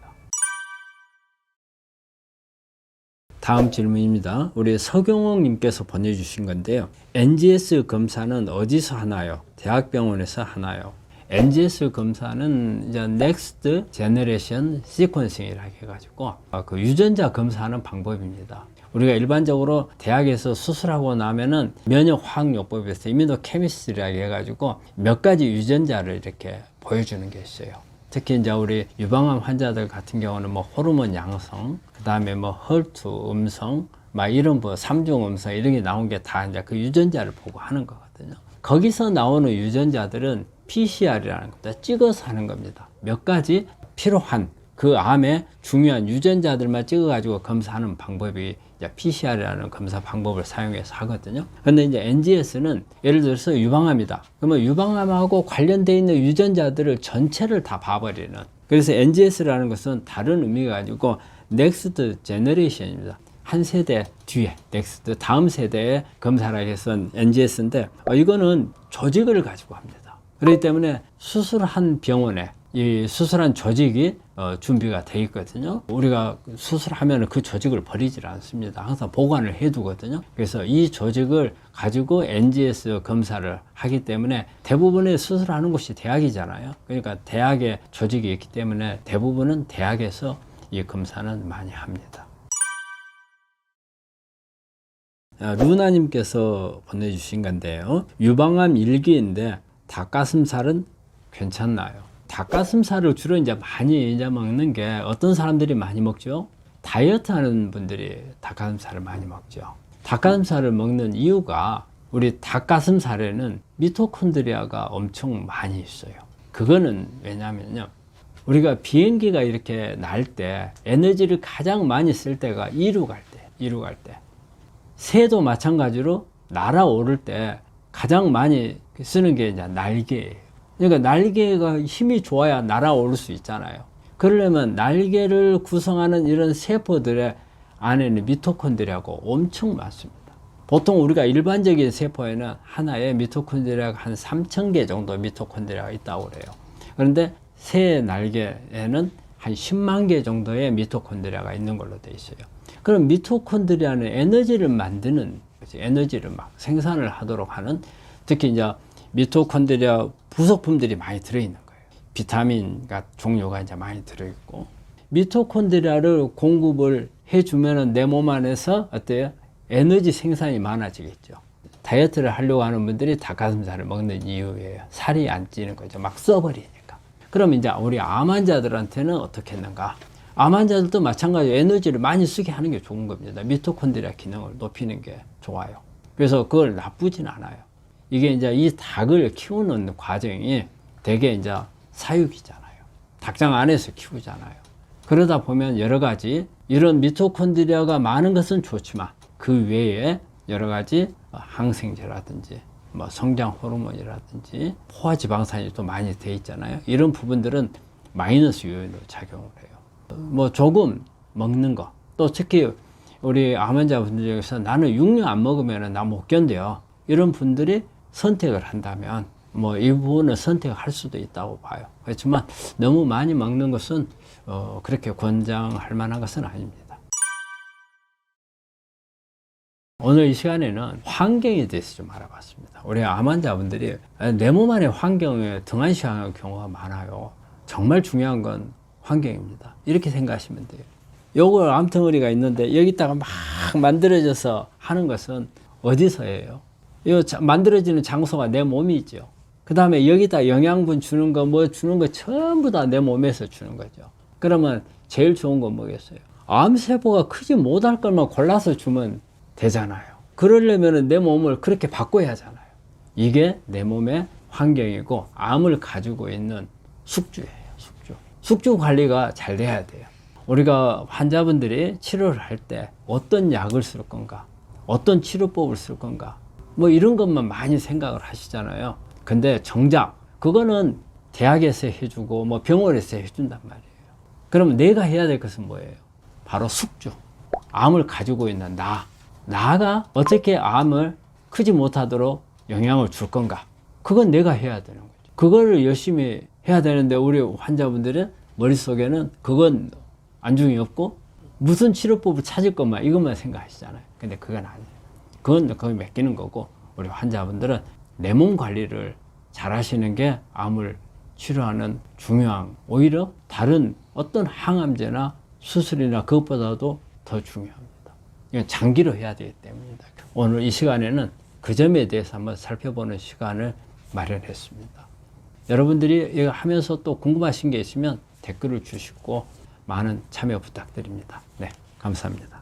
다음 질문입니다. 우리 서경옥 님께서 보내주신 건데요. NGS 검사는 어디서 하나요? 대학병원에서 하나요? NGS 검사는 이제 Next Generation Sequencing이라고 해가지고 그 유전자 검사하는 방법입니다. 우리가 일반적으로 대학에서 수술하고 나면은 면역화학요법에서 이뮤노케미스트리라고 해가지고 몇 가지 유전자를 이렇게 보여주는 게 있어요. 특히 이제 우리 유방암 환자들 같은 경우는 뭐 호르몬 양성, 그 다음에 뭐 헐투 음성, 막 이런 뭐 3중 음성 이런 게 나온 게 다 이제 그 유전자를 보고 하는 거거든요. 거기서 나오는 유전자들은 PCR이라는 겁니다. 찍어서 하는 겁니다. 몇 가지 필요한 그 암의 중요한 유전자들만 찍어가지고 검사하는 방법이 이제 PCR이라는 검사 방법을 사용해서 하거든요. 근데 이제 NGS는 예를 들어서 유방암이다. 그러면 유방암하고 관련되어 있는 유전자들을 전체를 다 봐버리는. 그래서 NGS라는 것은 다른 의미가 아니고 Next Generation입니다. 한 세대 뒤에 넥스트 다음 세대의 검사라 해서 NGS인데 이거는 조직을 가지고 합니다. 그렇기 때문에 수술한 병원에 이 수술한 조직이 준비가 돼 있거든요. 우리가 수술하면 그 조직을 버리질 않습니다. 항상 보관을 해두거든요. 그래서 이 조직을 가지고 NGS 검사를 하기 때문에 대부분의 수술하는 곳이 대학이잖아요. 그러니까 대학에 조직이 있기 때문에 대부분은 대학에서 이 검사는 많이 합니다. 루나님께서 보내주신 건데요. 유방암 1기인데 닭가슴살은 괜찮나요? 닭가슴살을 주로 이제 많이 먹는 게 어떤 사람들이 많이 먹죠? 다이어트 하는 분들이 닭가슴살을 많이 먹죠. 닭가슴살을 먹는 이유가 우리 닭가슴살에는 미토콘드리아가 엄청 많이 있어요. 그거는 왜냐면요. 우리가 비행기가 이렇게 날 때 에너지를 가장 많이 쓸 때가 이루 갈 때. 새도 마찬가지로 날아오를 때 가장 많이 쓰는 게 이제 날개예요. 그러니까 날개가 힘이 좋아야 날아오를 수 있잖아요. 그러려면 날개를 구성하는 이런 세포들의 안에는 미토콘드리아가 엄청 많습니다. 보통 우리가 일반적인 세포에는 하나에 미토콘드리아가 한 3,000개 정도 미토콘드리아가 있다고 그래요. 그런데 새 날개에는 한 10만 개 정도의 미토콘드리아가 있는 걸로 되어 있어요. 그럼 미토콘드리아는 에너지를 만드는, 에너지를 막 생산을 하도록 하는, 특히 이제 미토콘드리아 부속품들이 많이 들어있는 거예요. 비타민 종류가 이제 많이 들어있고, 미토콘드리아를 공급을 해주면은 내 몸 안에서 어때요? 에너지 생산이 많아지겠죠. 다이어트를 하려고 하는 분들이 닭가슴살을 먹는 이유예요. 살이 안 찌는 거죠. 막 써버리니까. 그럼 이제 우리 암 환자들한테는 어떻게 했는가? 암 환자들도 마찬가지로 에너지를 많이 쓰게 하는 게 좋은 겁니다. 미토콘드리아 기능을 높이는 게 좋아요. 그래서 그걸 나쁘진 않아요. 이게 이제 이 닭을 키우는 과정이 되게 이제 사육이잖아요. 닭장 안에서 키우잖아요. 그러다 보면 여러 가지 이런 미토콘드리아가 많은 것은 좋지만 그 외에 여러 가지 항생제라든지 뭐 성장 호르몬이라든지 포화지방산이 또 많이 돼 있잖아요. 이런 부분들은 마이너스 요인으로 작용을 해요. 뭐 조금 먹는 거, 또 특히 우리 암 환자분들 중에서 나는 육류 안 먹으면 나 못 견뎌요. 이런 분들이 선택을 한다면 뭐 이 부분을 선택할 수도 있다고 봐요. 그렇지만 너무 많이 먹는 것은 그렇게 권장할 만한 것은 아닙니다. 오늘 이 시간에는 환경에 대해서 좀 알아봤습니다. 우리 암 환자분들이 내 몸 안의 환경에 등한시하는 경우가 많아요. 정말 중요한 건 환경입니다. 이렇게 생각하시면 돼요. 요거 암덩어리가 있는데 여기다가 막 만들어져서 하는 것은 어디서 해요? 이 만들어지는 장소가 내 몸이죠. 그 다음에 여기다 영양분 주는 거, 뭐 주는 거 전부 다 내 몸에서 주는 거죠. 그러면 제일 좋은 건 뭐겠어요? 암세포가 크지 못할 것만 골라서 주면 되잖아요. 그러려면 내 몸을 그렇게 바꿔야 하잖아요. 이게 내 몸의 환경이고 암을 가지고 있는 숙주예요. 숙주 관리가 잘 돼야 돼요. 우리가 환자분들이 치료를 할 때 어떤 약을 쓸 건가, 어떤 치료법을 쓸 건가, 뭐 이런 것만 많이 생각을 하시잖아요. 근데 정작 그거는 대학에서 해주고 뭐 병원에서 해준단 말이에요. 그러면 내가 해야 될 것은 뭐예요? 바로 숙주. 암을 가지고 있는 나가 어떻게 암을 크지 못하도록 영향을 줄 건가? 그건 내가 해야 되는 거죠. 그거를 열심히 해야 되는데 우리 환자분들은 머릿속에는 그건 안중이 없고 무슨 치료법을 찾을 것만 이것만 생각하시잖아요. 근데 그건 아니에요. 그건 거의 맡기는 거고 우리 환자분들은 내 몸 관리를 잘 하시는 게 암을 치료하는 중요한, 오히려 다른 어떤 항암제나 수술이나 그것보다도 더 중요합니다. 이건 장기로 해야 되기 때문입니다. 오늘 이 시간에는 그 점에 대해서 한번 살펴보는 시간을 마련했습니다. 여러분들이 이거 하면서 또 궁금하신 게 있으면 댓글을 주시고 많은 참여 부탁드립니다. 네, 감사합니다.